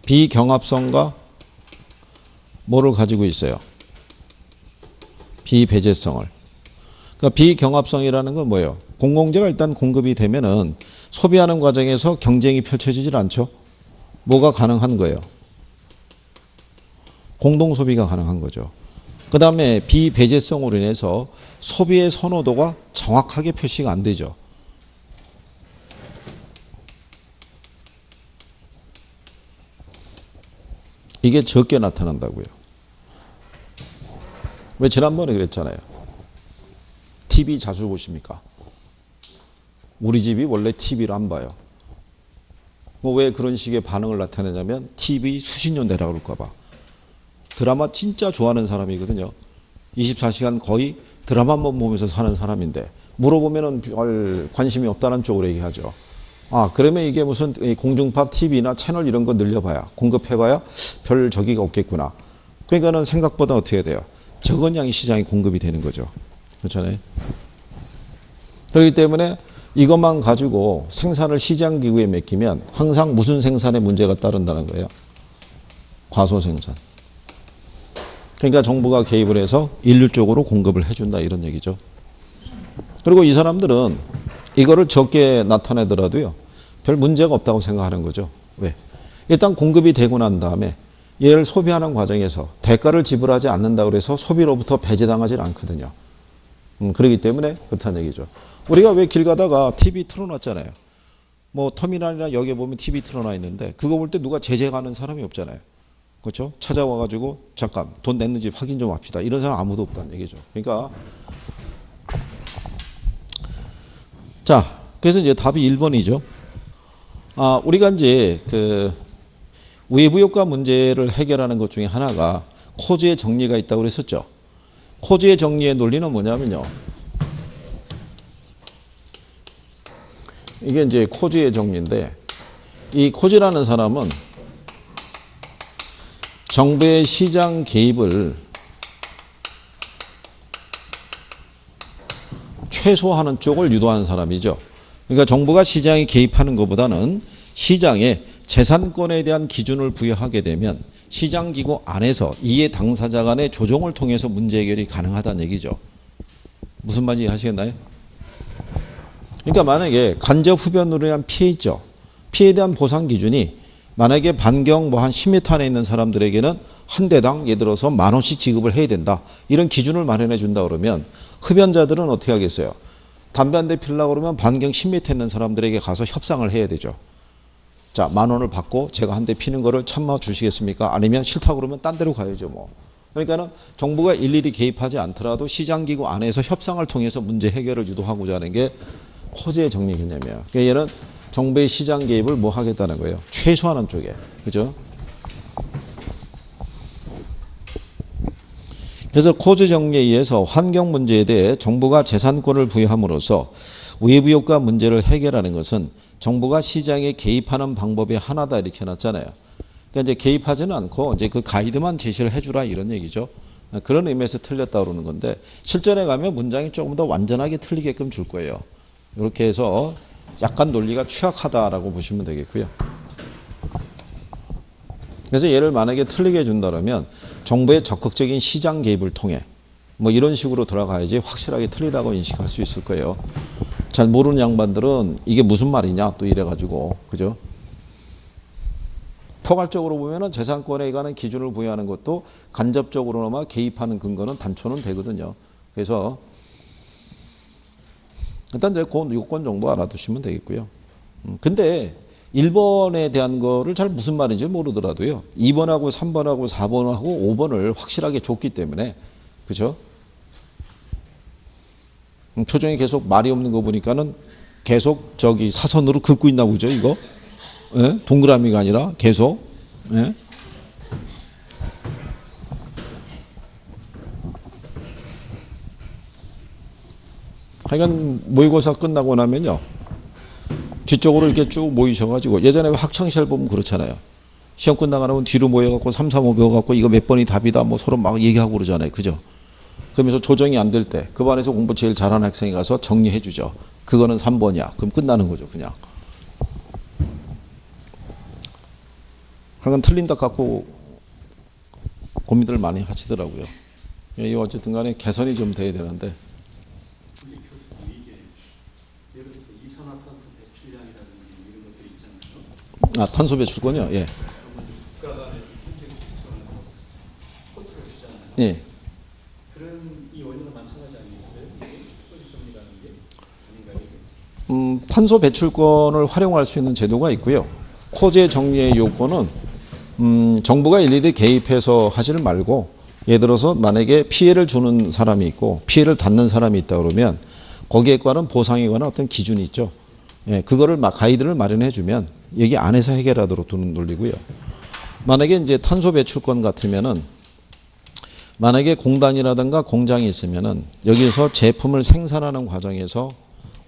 [SPEAKER 1] 비경합성과 뭐를 가지고 있어요? 비배제성을. 그러니까 비경합성이라는 건 뭐예요? 공공재가 일단 공급이 되면은 소비하는 과정에서 경쟁이 펼쳐지질 않죠. 뭐가 가능한 거예요? 공동 소비가 가능한 거죠. 그 다음에 비배제성으로 인해서 소비의 선호도가 정확하게 표시가 안 되죠. 이게 적게 나타난다고요. 왜 지난번에 그랬잖아요. TV 자주 보십니까? 우리 집이 원래 TV를 안 봐요. 뭐 왜 그런 식의 반응을 나타내냐면 TV 수십 년 되라 그럴까 봐. 드라마 진짜 좋아하는 사람이거든요. 24시간 거의 드라마만 보면서 사는 사람인데 물어보면은 관심이 없다는 쪽으로 얘기하죠. 아, 그러면 이게 무슨 공중파 TV나 채널 이런 거 늘려봐야, 공급해봐야 별 저기가 없겠구나. 그러니까는 생각보다 어떻게 돼요? 적은 양의 시장이 공급이 되는 거죠. 그렇잖아요. 그렇기 때문에 이것만 가지고 생산을 시장기구에 맡기면 항상 무슨 생산에 문제가 따른다는 거예요. 과소생산. 그러니까 정부가 개입을 해서 일률적으로 공급을 해준다 이런 얘기죠. 그리고 이 사람들은 이거를 적게 나타내더라도요. 별 문제가 없다고 생각하는 거죠. 왜? 일단 공급이 되고 난 다음에 얘를 소비하는 과정에서 대가를 지불하지 않는다고 해서 소비로부터 배제당하지 않거든요. 그렇기 때문에 그렇다는 얘기죠. 우리가 왜 길 가다가 TV 틀어놨잖아요. 뭐 터미널이나 여기에 보면 TV 틀어놔 있는데 그거 볼 때 누가 제재가는 사람이 없잖아요. 그렇죠? 찾아와가지고 잠깐 돈 냈는지 확인 좀 합시다. 이런 사람 아무도 없다는 얘기죠. 그러니까 자, 그래서 이제 답이 1번이죠. 아, 우리가 이제 그 외부 효과 문제를 해결하는 것 중에 하나가 코즈의 정리가 있다고 그랬었죠. 코즈의 정리의 논리는 뭐냐면요. 이게 이제 코즈의 정리인데 이 코즈라는 사람은 정부의 시장 개입을 최소화하는 쪽을 유도하는 사람이죠. 그러니까 정부가 시장에 개입하는 것보다는 시장에 재산권에 대한 기준을 부여하게 되면 시장기구 안에서 이해 당사자 간의 조정을 통해서 문제 해결이 가능하다는 얘기죠. 무슨 말인지 하시겠나요? 그러니까 만약에 간접 흡연으로 인한 피해 있죠. 피해에 대한 보상 기준이 만약에 반경 뭐 한 10m 안에 있는 사람들에게는 한 대당 예를 들어서 10,000원씩 지급을 해야 된다. 이런 기준을 마련해 준다 그러면 흡연자들은 어떻게 하겠어요? 담배 한 대 피우려고 그러면 반경 10m 있는 사람들에게 가서 협상을 해야 되죠. 자, 10,000원을 받고 제가 한 대 피는 거를 참아 주시겠습니까? 아니면 싫다고 그러면 딴 데로 가야죠, 뭐. 그러니까는 정부가 일일이 개입하지 않더라도 시장기구 안에서 협상을 통해서 문제 해결을 유도하고자 하는 게 코즈의 정리 개념이에요. 그러니까 얘는 정부의 시장 개입을 뭐 하겠다는 거예요? 최소화하는 쪽에. 그죠? 그래서 코즈 정리에 의해서 환경 문제에 대해 정부가 재산권을 부여함으로써 외부 효과 문제를 해결하는 것은 정부가 시장에 개입하는 방법의 하나다 이렇게 해놨잖아요. 그러니까 이제 개입하지는 않고 이제 그 가이드만 제시를 해주라 이런 얘기죠. 그런 의미에서 틀렸다 그러는 건데 실전에 가면 문장이 조금 더 완전하게 틀리게끔 줄 거예요. 이렇게 해서 약간 논리가 취약하다라고 보시면 되겠고요. 그래서 얘를 만약에 틀리게 준다면 정부의 적극적인 시장 개입을 통해 뭐 이런 식으로 들어가야지 확실하게 틀리다고 인식할 수 있을 거예요. 잘 모르는 양반들은 이게 무슨 말이냐 또 이래가지고 그죠? 포괄적으로 보면은 재산권에 관한 기준을 부여하는 것도 간접적으로나마 개입하는 근거는 단초는 되거든요. 그래서 일단 이제 그 요건 정도 알아두시면 되겠고요. 근데 1번에 대한 거를 잘 무슨 말인지 모르더라도요. 2번하고 3번하고 4번하고 5번을 확실하게 줬기 때문에 그죠? 표정이 계속 말이 없는 거 보니까는 계속 저기 사선으로 긋고 있나 보죠, 이거? 예? 동그라미가 아니라 계속. 예? 하여간 모의고사 끝나고 나면요. 뒤쪽으로 이렇게 쭉 모이셔가지고 예전에 학창시절 보면 그렇잖아요. 시험 끝나고 나면 뒤로 모여갖고 3, 4, 5 배워갖고 이거 몇 번이 답이다 뭐 서로 막 얘기하고 그러잖아요. 그죠? 그러면서 조정이 안 될 때 그 반에서 공부 제일 잘하는 학생이 가서 정리해 주죠. 그거는 3번이야. 그럼 끝나는 거죠. 그냥. 하여간 틀린다 갖고 고민들 많이 하시더라고요. 이 어쨌든 간에 개선이 좀 돼야 되는데.
[SPEAKER 3] 근데 교수님 이게 예를 들어서 이산화탄소 배출량이라든지 이런 것들이 있잖아요.
[SPEAKER 1] 아, 탄소 배출권이요? 예.
[SPEAKER 3] 그러면 국가 간의 혜택을 지정해서 코트를 주잖아요.
[SPEAKER 1] 예.
[SPEAKER 3] 그런 이 원리는 마찬가지 아니겠어요? 이게 소지점이라는 게 아닌가요?
[SPEAKER 1] 탄소 배출권을 활용할 수 있는 제도가 있고요. 코제 정리의 요건은 정부가 일일이 개입해서 하지를 말고 예를 들어서 만약에 피해를 주는 사람이 있고 피해를 받는 사람이 있다 그러면 거기에 관한 보상에 관한 어떤 기준이 있죠. 예, 그거를 막 가이드를 마련해 주면 여기 안에서 해결하도록 두는 논리고요. 만약에 이제 탄소 배출권 같으면은 만약에 공단이라든가 공장이 있으면은 여기서 제품을 생산하는 과정에서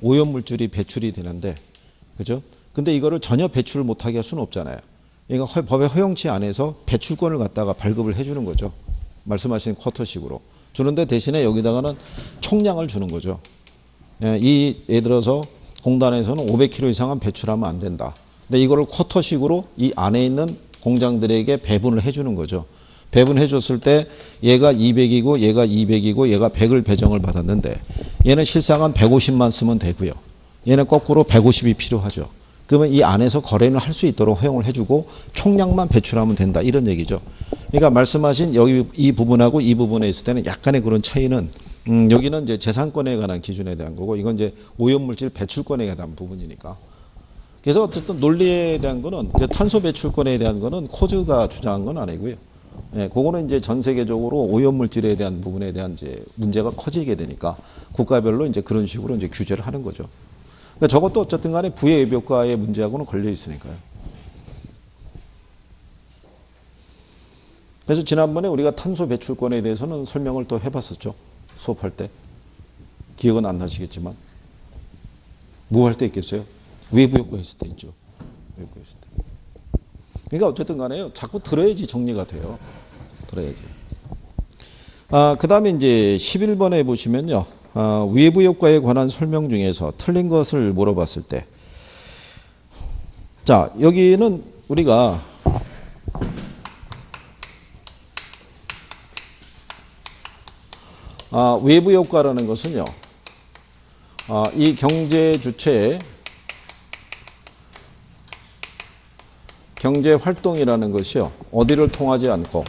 [SPEAKER 1] 오염물질이 배출이 되는데 그죠? 근데 이거를 전혀 배출을 못하게 할 수는 없잖아요. 그러니까 법의 허용치 안에서 배출권을 갖다가 발급을 해주는 거죠. 말씀하신 쿼터식으로. 주는데 대신에 여기다가는 총량을 주는 거죠. 예를 들어서 공단에서는 500kg 이상은 배출하면 안 된다. 근데 이거를 쿼터식으로 이 안에 있는 공장들에게 배분을 해주는 거죠. 배분해 줬을 때 얘가 200이고 얘가 200이고 얘가 100을 배정을 받았는데 얘는 실상은 150만 쓰면 되고요. 얘는 거꾸로 150이 필요하죠. 그러면 이 안에서 거래는 할 수 있도록 허용을 해주고 총량만 배출하면 된다 이런 얘기죠. 그러니까 말씀하신 여기 이 부분하고 이 부분에 있을 때는 약간의 그런 차이는 여기는 이제 재산권에 관한 기준에 대한 거고 이건 이제 오염물질 배출권에 관한 부분이니까. 그래서 어쨌든 논리에 대한 거는 탄소 배출권에 대한 거는 코즈가 주장한 건 아니고요. 예, 그거는 이제 전 세계적으로 오염물질에 대한 부분에 대한 이제 문제가 커지게 되니까 국가별로 이제 그런 식으로 이제 규제를 하는 거죠. 그러니까 저것도 어쨌든 간에 부의 외벽과의 문제하고는 걸려 있으니까요. 그래서 지난번에 우리가 탄소 배출권에 대해서는 설명을 또 해봤었죠. 수업할 때. 기억은 안 나시겠지만. 뭐 할 때 있겠어요? 외부 효과 있을 때 있죠. 외부 있을 때. 그러니까 어쨌든 간에요. 자꾸 들어야지 정리가 돼요. 들어야지. 그 다음에 이제 11번에 보시면요. 외부 효과에 관한 설명 중에서 틀린 것을 물어봤을 때. 자, 여기는 우리가 외부 효과라는 것은요. 이 경제 주체의 경제 활동이라는 것이요. 어디를 통하지 않고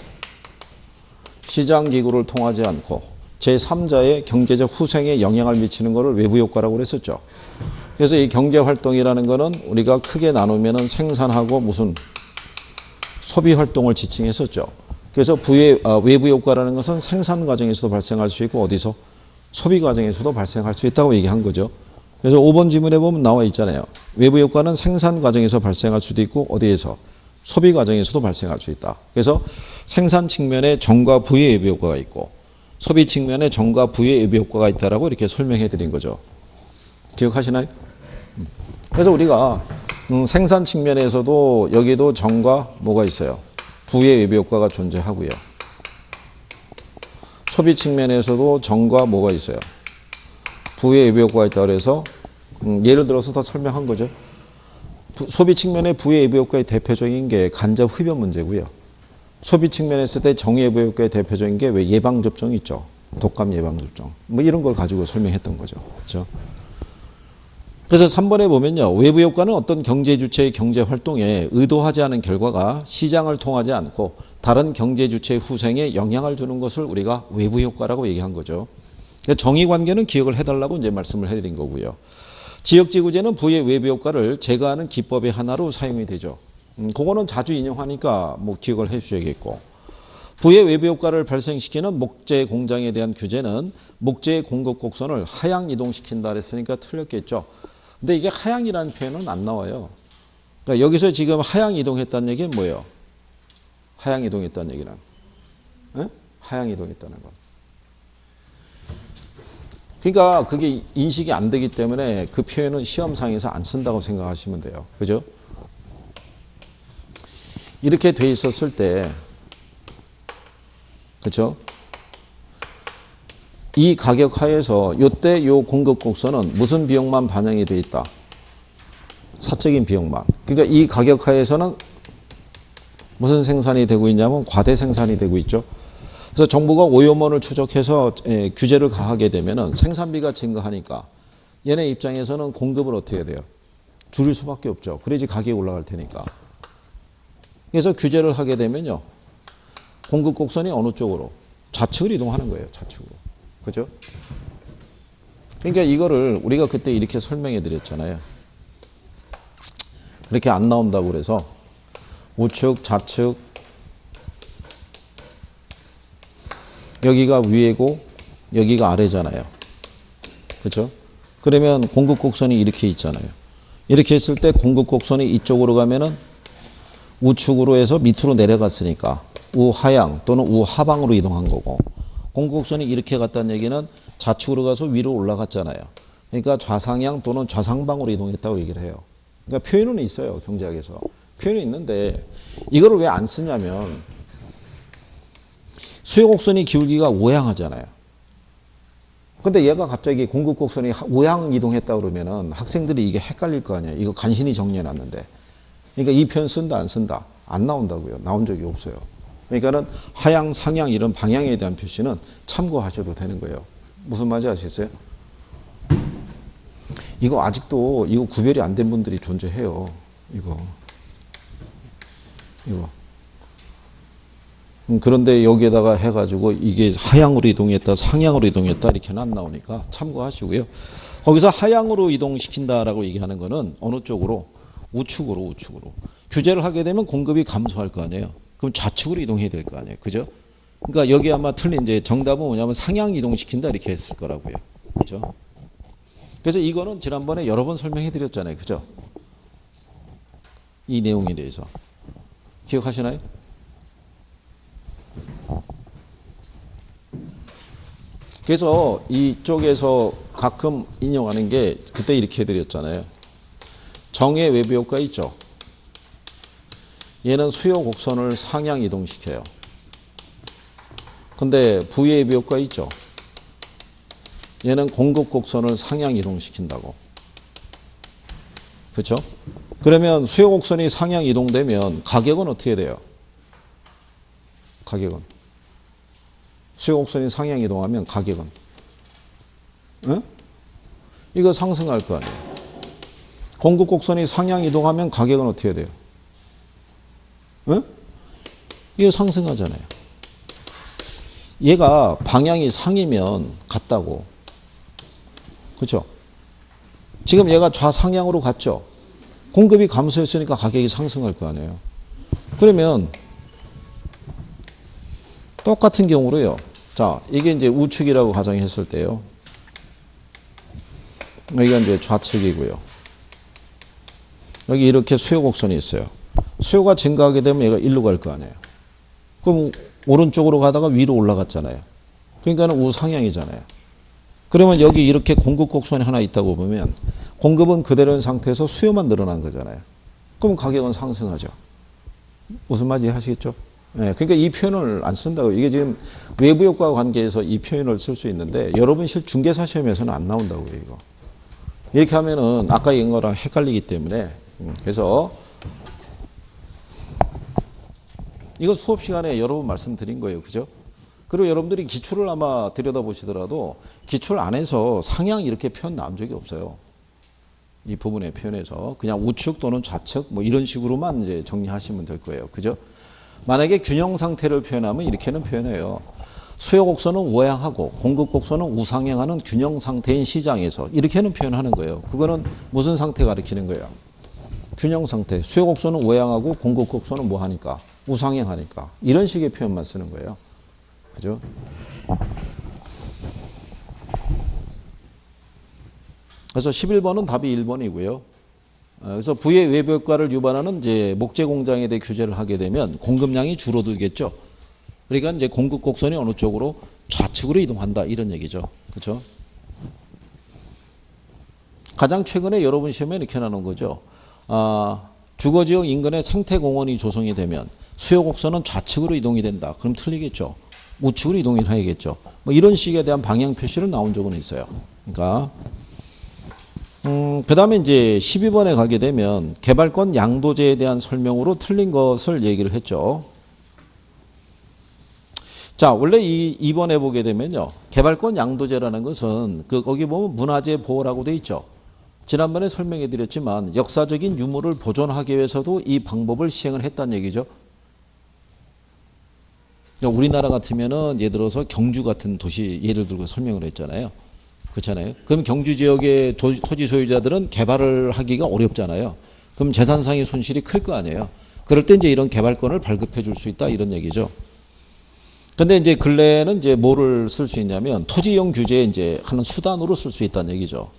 [SPEAKER 1] 시장 기구를 통하지 않고 제3자의 경제적 후생에 영향을 미치는 것을 외부 효과라고 그랬었죠. 그래서 이 경제 활동이라는 것은 우리가 크게 나누면은 생산하고 무슨 소비 활동을 지칭했었죠. 그래서 외부 효과라는 것은 생산 과정에서도 발생할 수 있고 어디서 소비 과정에서도 발생할 수 있다고 얘기한 거죠. 그래서 5번 지문에 보면 나와 있잖아요. 외부 효과는 생산 과정에서 발생할 수도 있고 어디에서 소비 과정에서도 발생할 수 있다. 그래서 생산 측면에 정과 부의 외부 효과가 있고 소비 측면에 정과 부의 외부 효과가 있다라고 이렇게 설명해 드린 거죠. 기억하시나요? 그래서 우리가 생산 측면에서도 여기도 정과 뭐가 있어요? 부의 외부 효과가 존재하고요. 소비 측면에서도 정과 뭐가 있어요? 부의 외부 효과가 있다고 해서 예를 들어서 더 설명한 거죠. 소비 측면의 부의 외부 효과의 대표적인 게 간접 흡연 문제고요. 소비 측면에 있을 때 정외부 효과의 대표적인 게 왜 예방접종 있죠. 독감 예방접종. 뭐 이런 걸 가지고 설명했던 거죠. 그렇죠? 그래서 3번에 보면요. 외부 효과는 어떤 경제 주체의 경제 활동에 의도하지 않은 결과가 시장을 통하지 않고 다른 경제 주체의 후생에 영향을 주는 것을 우리가 외부 효과라고 얘기한 거죠. 그러니까 정의 관계는 기억을 해달라고 이제 말씀을 해드린 거고요. 지역지구제는 부의 외부 효과를 제거하는 기법의 하나로 사용이 되죠. 그거는 자주 인용하니까 뭐 기억을 해 주셔야겠고. 부의 외부 효과를 발생시키는 목재 공장에 대한 규제는 목재의 공급 곡선을 하향 이동시킨다 그랬으니까 틀렸겠죠. 근데 이게 하향이라는 표현은 안 나와요. 그러니까 여기서 지금 하향 이동했다는 얘기는 뭐예요? 하향 이동했다는 얘기는? 에? 하향 이동했다는 건. 그러니까 그게 인식이 안 되기 때문에 그 표현은 시험상에서 안 쓴다고 생각하시면 돼요. 그죠? 이렇게 돼 있었을 때, 그렇죠? 이 가격 하에서 요때 요 공급 곡선은 무슨 비용만 반영이 돼 있다? 사적인 비용만. 그러니까 이 가격 하에서는 무슨 생산이 되고 있냐면 과대 생산이 되고 있죠. 그래서 정부가 오염원을 추적해서 규제를 가하게 되면은 생산비가 증가하니까 얘네 입장에서는 공급을 어떻게 해야 돼요? 줄일 수밖에 없죠. 그래야지 가격이 올라갈 테니까. 그래서 규제를 하게 되면요. 공급 곡선이 어느 쪽으로? 좌측으로 이동하는 거예요. 좌측으로. 그죠? 그러니까 이거를 우리가 그때 이렇게 설명해 드렸잖아요. 그렇게 안 나온다고 그래서 우측, 좌측, 여기가 위에고 여기가 아래잖아요. 그죠? 그러면 공급 곡선이 이렇게 있잖아요. 이렇게 했을 때 공급 곡선이 이쪽으로 가면은 우측으로 해서 밑으로 내려갔으니까 우하향 또는 우하방으로 이동한 거고, 공급곡선이 이렇게 갔다는 얘기는 좌측으로 가서 위로 올라갔잖아요. 그러니까 좌상향 또는 좌상방으로 이동했다고 얘기를 해요. 그러니까 표현은 있어요. 경제학에서. 표현이 있는데 이거를 왜 안 쓰냐면 수요곡선이 기울기가 우향하잖아요. 근데 얘가 갑자기 공급곡선이 우향 이동했다 그러면은 학생들이 이게 헷갈릴 거 아니에요. 이거 간신히 정리해놨는데. 그러니까 이 표현 쓴다 안 쓴다? 안 나온다고요. 나온 적이 없어요. 그러니까는 하향, 상향 이런 방향에 대한 표시는 참고하셔도 되는 거예요. 무슨 말인지 아시겠어요? 이거 아직도 이거 구별이 안 된 분들이 존재해요. 이거. 그런데 여기에다가 해가지고 이게 하향으로 이동했다, 상향으로 이동했다 이렇게는 안 나오니까 참고하시고요. 거기서 하향으로 이동시킨다라고 얘기하는 거는 어느 쪽으로? 우측으로. 규제를 하게 되면 공급이 감소할 거 아니에요. 그럼 좌측으로 이동해야 될 거 아니에요. 그죠? 그러니까 여기 아마 틀린 이제 정답은 뭐냐면 상향 이동시킨다 이렇게 했을 거라고요. 그죠? 그래서 이거는 지난번에 여러 번 설명해 드렸잖아요. 그죠? 이 내용에 대해서. 기억하시나요? 그래서 이쪽에서 가끔 인용하는 게 그때 이렇게 해드렸잖아요. 정의 외부 효과 있죠. 얘는 수요 곡선을 상향 이동시켜요. 근데 부의 외부 효과 있죠. 얘는 공급 곡선을 상향 이동시킨다고. 그렇죠? 그러면 수요 곡선이 상향 이동되면 가격은 어떻게 돼요? 가격은 수요 곡선이 상향 이동하면 가격은 이거 상승할 거 아니에요. 공급 곡선이 상향 이동하면 가격은 어떻게 돼요? 이거 상승하잖아요. 얘가 방향이 상이면 같다고. 그렇죠? 지금 얘가 좌상향으로 갔죠. 공급이 감소했으니까 가격이 상승할 거 아니에요. 그러면 똑같은 경우로요. 자, 이게 이제 우측이라고 가정했을 때요. 여기가 이제 좌측이고요. 여기 이렇게 수요 곡선이 있어요. 수요가 증가하게 되면 얘가 일로 갈 거 아니에요. 그럼 오른쪽으로 가다가 위로 올라갔잖아요. 그러니까는 우상향이잖아요. 그러면 여기 이렇게 공급 곡선이 하나 있다고 보면 공급은 그대로인 상태에서 수요만 늘어난 거잖아요. 그럼 가격은 상승하죠. 무슨 말인지 아시겠죠? 예, 그러니까 이 표현을 안 쓴다고. 이게 지금 외부 효과 관계에서 이 표현을 쓸 수 있는데 여러분 실중개사 시험에서는 안 나온다고요, 이거. 이렇게 하면은 아까 얘기한 거랑 헷갈리기 때문에 그래서 이거 수업 시간에 여러 번 말씀드린 거예요. 그죠? 그리고 여러분들이 기출을 아마 들여다보시더라도 기출 안에서 상향 이렇게 표현 나온 적이 없어요. 이 부분의 표현에서 그냥 우측 또는 좌측 뭐 이런 식으로만 이제 정리하시면 될 거예요. 그죠? 만약에 균형 상태를 표현하면 이렇게는 표현해요. 수요 곡선은 우향하고 공급 곡선은 우상향하는 균형 상태인 시장에서 이렇게는 표현하는 거예요. 그거는 무슨 상태 가리키는 거예요? 균형 상태. 수요 곡선은 우향하고 공급 곡선은 뭐 하니까? 우상향하니까. 이런 식의 표현만 쓰는 거예요. 그죠? 그래서 11번은 답이 1번이고요. 그래서 부의 외부 효과를 유발하는 이제 목재 공장에 대해 규제를 하게 되면 공급량이 줄어들겠죠. 그러니까 이제 공급 곡선이 어느 쪽으로 좌측으로 이동한다 이런 얘기죠. 그렇죠? 가장 최근에 여러분 시험에 이렇게 나오는 거죠. 주거지역 인근에 생태공원이 조성이 되면 수요 곡선은 좌측으로 이동이 된다. 그럼 틀리겠죠. 우측으로 이동을 해야겠죠. 뭐 이런 식에 대한 방향 표시를 나온 적은 있어요. 그러니까 그 다음에 이제 12번에 가게 되면 개발권 양도제에 대한 설명으로 틀린 것을 얘기를 했죠. 자, 원래 이 2번에 보게 되면요. 개발권 양도제라는 것은 거기 보면 문화재 보호라고 돼 있죠. 지난번에 설명해 드렸지만 역사적인 유물을 보존하기 위해서도 이 방법을 시행을 했다는 얘기죠. 그러니까 우리나라 같으면은 예를 들어서 경주 같은 도시 예를 들고 설명을 했잖아요. 그렇잖아요. 그럼 경주 지역의 토지 소유자들은 개발을 하기가 어렵잖아요. 그럼 재산상의 손실이 클 거 아니에요. 그럴 때 이제 이런 개발권을 발급해 줄 수 있다 이런 얘기죠. 근데 이제 근래에는 이제 뭐를 쓸 수 있냐면 토지이용 규제에 이제 하는 수단으로 쓸 수 있다는 얘기죠.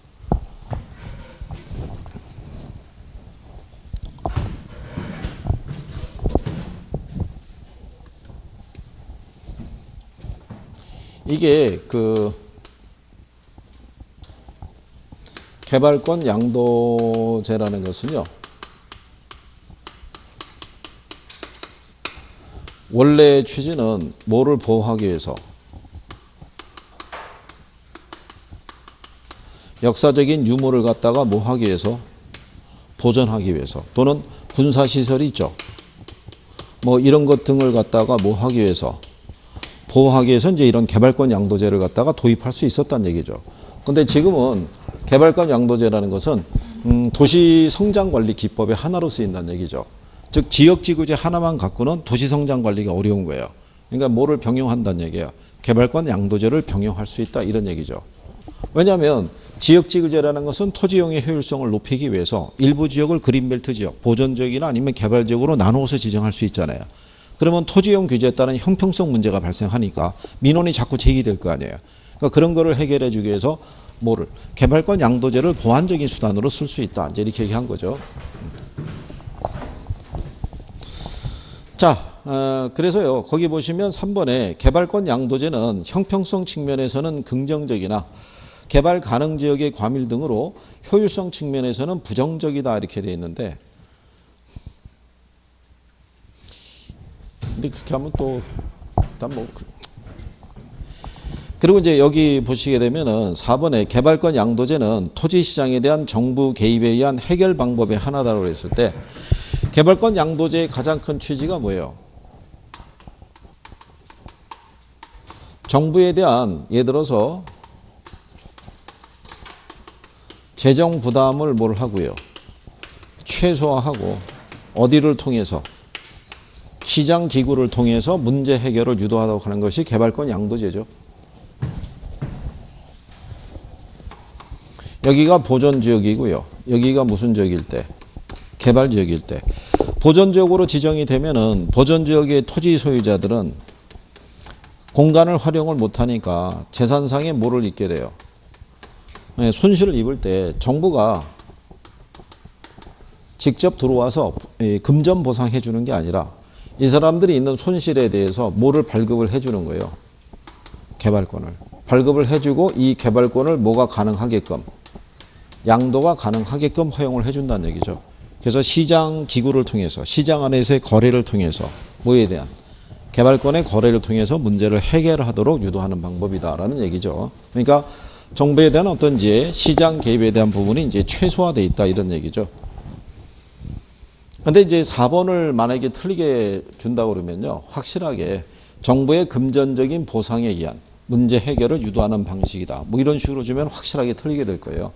[SPEAKER 1] 이게 개발권 양도제라는 것은요. 원래 취지는 뭐를 보호하기 위해서 역사적인 유물을 갖다가 뭐 하기 위해서 보존하기 위해서 또는 군사시설이 있죠. 뭐 이런 것 등을 갖다가 뭐 하기 위해서 보호하기 위해서 이제 이런 개발권 양도제를 갖다가 도입할 수 있었다는 얘기죠. 근데 지금은 개발권 양도제라는 것은 도시 성장 관리 기법의 하나로 쓰인다는 얘기죠. 즉 지역지구제 하나만 갖고는 도시 성장 관리가 어려운 거예요. 그러니까 뭐를 병용한다는 얘기예요. 개발권 양도제를 병용할 수 있다 이런 얘기죠. 왜냐하면 지역지구제라는 것은 토지용의 효율성을 높이기 위해서 일부 지역을 그린벨트 지역, 보존지역이나 아니면 개발지역으로 나누어서 지정할 수 있잖아요. 그러면 토지용 규제에 따른 형평성 문제가 발생하니까 민원이 자꾸 제기될 거 아니에요. 그러니까 그런 거를 해결해 주기 위해서 뭐를 개발권 양도제를 보완적인 수단으로 쓸 수 있다. 이제 이렇게 얘기한 거죠. 자, 그래서요. 거기 보시면 3번에 개발권 양도제는 형평성 측면에서는 긍정적이나 개발 가능 지역의 과밀 등으로 효율성 측면에서는 부정적이다 이렇게 돼 있는데 근데 그렇게 하면 또 일단 뭐 그리고 이제 여기 보시게 되면은 4번에 개발권 양도제는 토지 시장에 대한 정부 개입에 의한 해결 방법의 하나다라고 했을 때 개발권 양도제의 가장 큰 취지가 뭐예요? 정부에 대한 예를 들어서 재정 부담을 뭘 하고요? 최소화하고 어디를 통해서? 시장 기구를 통해서 문제 해결을 유도하도록 하는 것이 개발권 양도제죠. 여기가 보존지역이고요. 여기가 무슨 지역일 때? 개발지역일 때. 보존지역으로 지정이 되면은 보존지역의 토지 소유자들은 공간을 활용을 못하니까 재산상의 뭐를 입게 돼요? 네, 손실을 입을 때 정부가 직접 들어와서 금전 보상해 주는 게 아니라 이 사람들이 있는 손실에 대해서 뭐를 발급을 해 주는 거예요? 개발권을. 발급을 해 주고 이 개발권을 뭐가 가능하게끔 양도가 가능하게끔 허용을 해 준다는 얘기죠. 그래서 시장 기구를 통해서 시장 안에서의 거래를 통해서 뭐에 대한 개발권의 거래를 통해서 문제를 해결하도록 유도하는 방법이다라는 얘기죠. 그러니까 정부에 대한 어떤 이제 시장 개입에 대한 부분이 이제 최소화돼 있다 이런 얘기죠. 근데 이제 4번을 만약에 틀리게 준다고 그러면요. 확실하게 정부의 금전적인 보상에 의한 문제 해결을 유도하는 방식이다. 뭐 이런 식으로 주면 확실하게 틀리게 될 거예요.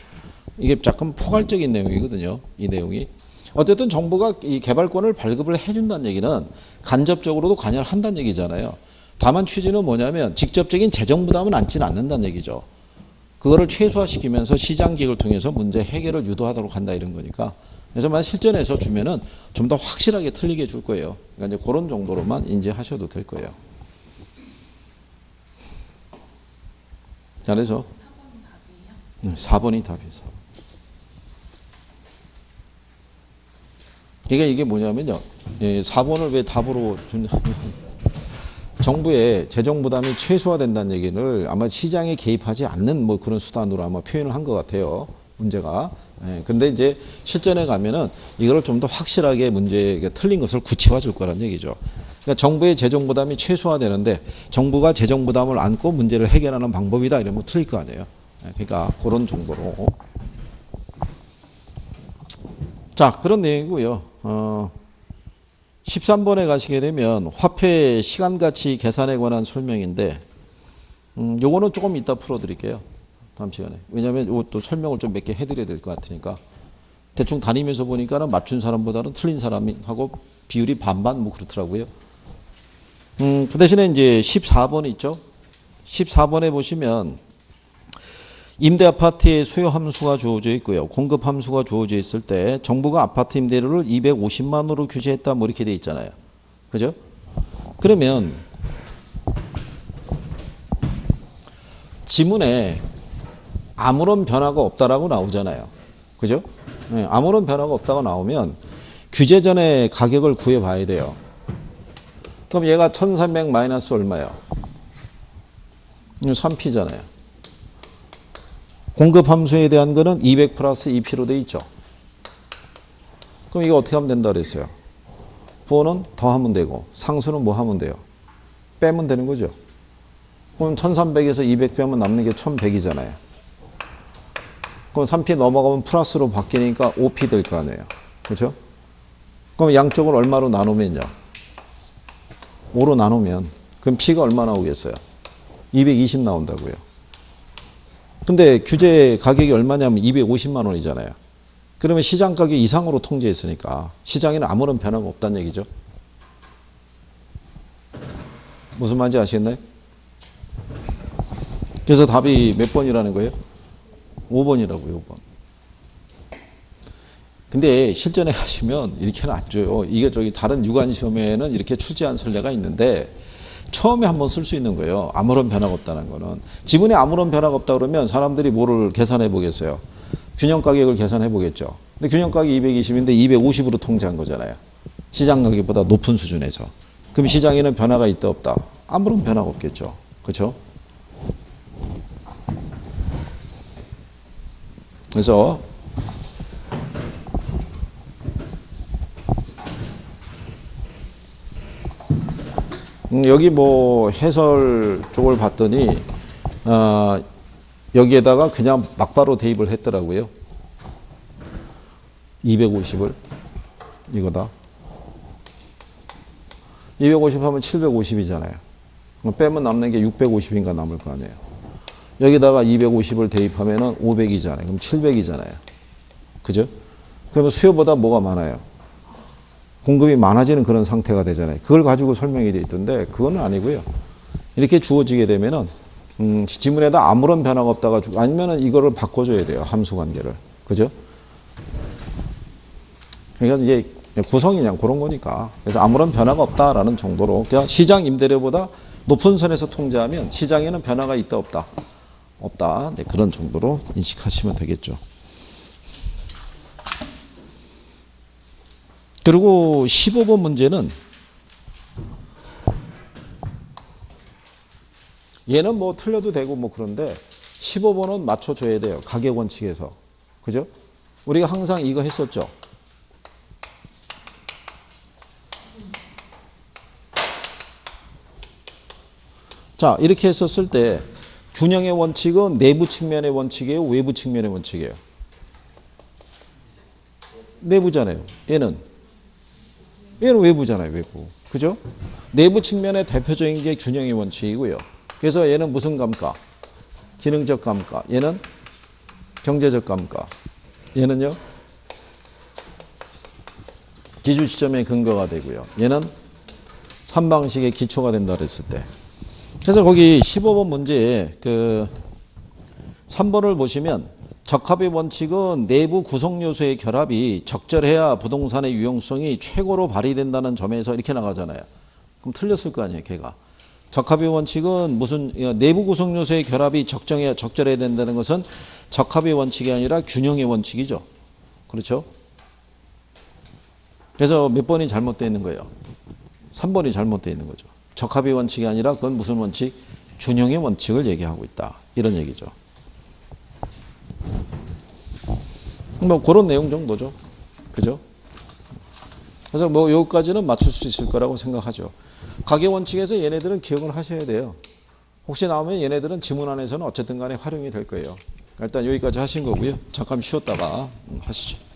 [SPEAKER 1] 이게 약간 포괄적인 내용이거든요. 이 내용이. 어쨌든 정부가 이 개발권을 발급을 해준다는 얘기는 간접적으로도 관여를 한다는 얘기잖아요. 다만 취지는 뭐냐면 직접적인 재정 부담은 안지는 않는다는 얘기죠. 그거를 최소화시키면서 시장 기획을 통해서 문제 해결을 유도하도록 한다 이런 거니까. 그래서 만약 실전에서 주면은 좀 더 확실하게 틀리게 줄 거예요. 그러니까 이제 그런 정도로만 인지하셔도 될 거예요. 잘해서 4번이 답이에요. 4번. 이게 뭐냐면요. 4번을 왜 답으로 준다면 정부의 재정 부담이 최소화된다는 얘기를 아마 시장에 개입하지 않는 뭐 그런 수단으로 아마 표현을 한 것 같아요. 문제가. 근데 이제 실전에 가면은 이거를 좀 더 확실하게 문제가 틀린 것을 구체화 줄 거란 얘기죠. 그러니까 정부의 재정 부담이 최소화되는데 정부가 재정 부담을 안고 문제를 해결하는 방법이다 이러면 틀릴 거 아니에요. 그러니까 그런 정도로. 자, 그런 내용이고요. 13번에 가시게 되면 화폐 시간가치 계산에 관한 설명인데 요거는 조금 이따 풀어드릴게요. 다음 시간에. 왜냐하면 이것도 설명을 좀 몇 개 해드려야 될 것 같으니까. 대충 다니면서 보니까는 맞춘 사람보다는 틀린 사람하고 비율이 반반 뭐 그렇더라고요. 그 대신에 이제 14번 있죠. 14번에 보시면 임대 아파트의 수요 함수가 주어져 있고요. 공급 함수가 주어져 있을 때 정부가 아파트 임대료를 250만 원으로 규제했다 뭐 이렇게 돼 있잖아요. 그죠? 그러면 지문에 아무런 변화가 없다라고 나오잖아요. 그죠? 네, 아무런 변화가 없다고 나오면 규제 전에 가격을 구해봐야 돼요. 그럼 얘가 1300 마이너스 얼마예요? 3P잖아요. 공급 함수에 대한 거는 200 플러스 2P로 돼 있죠. 그럼 이거 어떻게 하면 된다 그랬어요? 부호는 더하면 되고 상수는 뭐 하면 돼요? 빼면 되는 거죠. 그럼 1300에서 200 빼면 남는 게 1100이잖아요. 그럼 3P 넘어가면 플러스로 바뀌니까 5P 될 거 아니에요. 그렇죠? 그럼 양쪽을 얼마로 나누면요? 5로 나누면 그럼 P가 얼마 나오겠어요? 220 나온다고요. 근데 규제 가격이 얼마냐면 250만 원이잖아요. 그러면 시장 가격 이상으로 통제했으니까 시장에는 아무런 변화가 없다는 얘기죠. 무슨 말인지 아시겠나요? 그래서 답이 몇 번이라는 거예요? 5번이라고요. 5번. 근데 실전에 가시면 이렇게는 안 줘요. 이게 저기 다른 유관 시험에는 이렇게 출제한 선례가 있는데 처음에 한번 쓸 수 있는 거예요. 아무런 변화가 없다는 거는. 지문에 아무런 변화가 없다 그러면 사람들이 뭐를 계산해 보겠어요? 균형 가격을 계산해 보겠죠. 근데 균형 가격이 220인데 250으로 통제한 거잖아요. 시장 가격보다 높은 수준에서. 그럼 시장에는 변화가 있다 없다? 아무런 변화가 없겠죠. 그렇죠? 그래서 여기 뭐 해설 쪽을 봤더니 여기에다가 그냥 막바로 대입을 했더라고요. 250을 이거다. 250 하면 750이잖아요. 빼면 남는 게 650인가 남을 거 아니에요. 여기다가 250을 대입하면은 500이잖아요. 그럼 700이잖아요. 그죠? 그러면 수요보다 뭐가 많아요? 공급이 많아지는 그런 상태가 되잖아요. 그걸 가지고 설명이 돼 있던데 그거는 아니고요. 이렇게 주어지게 되면은 지문에다 아무런 변화가 없다가 아니면은 이거를 바꿔줘야 돼요. 함수 관계를. 그죠? 그러니까 이제 구성이 그냥 그런 거니까. 그래서 아무런 변화가 없다라는 정도로 그냥 시장 임대료보다 높은 선에서 통제하면 시장에는 변화가 있다 없다? 없다. 네, 그런 정도로 인식하시면 되겠죠. 그리고 15번 문제는 얘는 뭐 틀려도 되고 뭐 그런데 15번은 맞춰줘야 돼요. 가격 원칙에서. 그죠? 우리가 항상 이거 했었죠. 자, 이렇게 했었을 때 균형의 원칙은 내부 측면의 원칙이에요? 외부 측면의 원칙이에요? 내부잖아요. 얘는 외부잖아요. 외부. 그죠? 내부 측면의 대표적인 게 균형의 원칙이고요. 그래서 얘는 무슨 감가? 기능적 감가. 얘는 경제적 감가. 얘는요? 기준 시점의 근거가 되고요. 얘는 삼방식의 기초가 된다 그랬을 때. 그래서 거기 15번 문제에 그 3번을 보시면 적합의 원칙은 내부 구성 요소의 결합이 적절해야 부동산의 유용성이 최고로 발휘된다는 점에서 이렇게 나가잖아요. 그럼 틀렸을 거 아니에요, 걔가. 적합의 원칙은 무슨 내부 구성 요소의 결합이 적절해야 된다는 것은 적합의 원칙이 아니라 균형의 원칙이죠. 그렇죠? 그래서 몇 번이 잘못되어 있는 거예요? 3번이 잘못되어 있는 거죠. 적합의 원칙이 아니라 그건 무슨 원칙? 균형의 원칙을 얘기하고 있다. 이런 얘기죠. 뭐 그런 내용 정도죠. 그죠? 그래서 뭐 여기까지는 맞출 수 있을 거라고 생각하죠. 가계 원칙에서 얘네들은 기억을 하셔야 돼요. 혹시 나오면 얘네들은 지문안에서는 어쨌든 간에 활용이 될 거예요. 일단 여기까지 하신 거고요. 잠깐 쉬었다가 하시죠.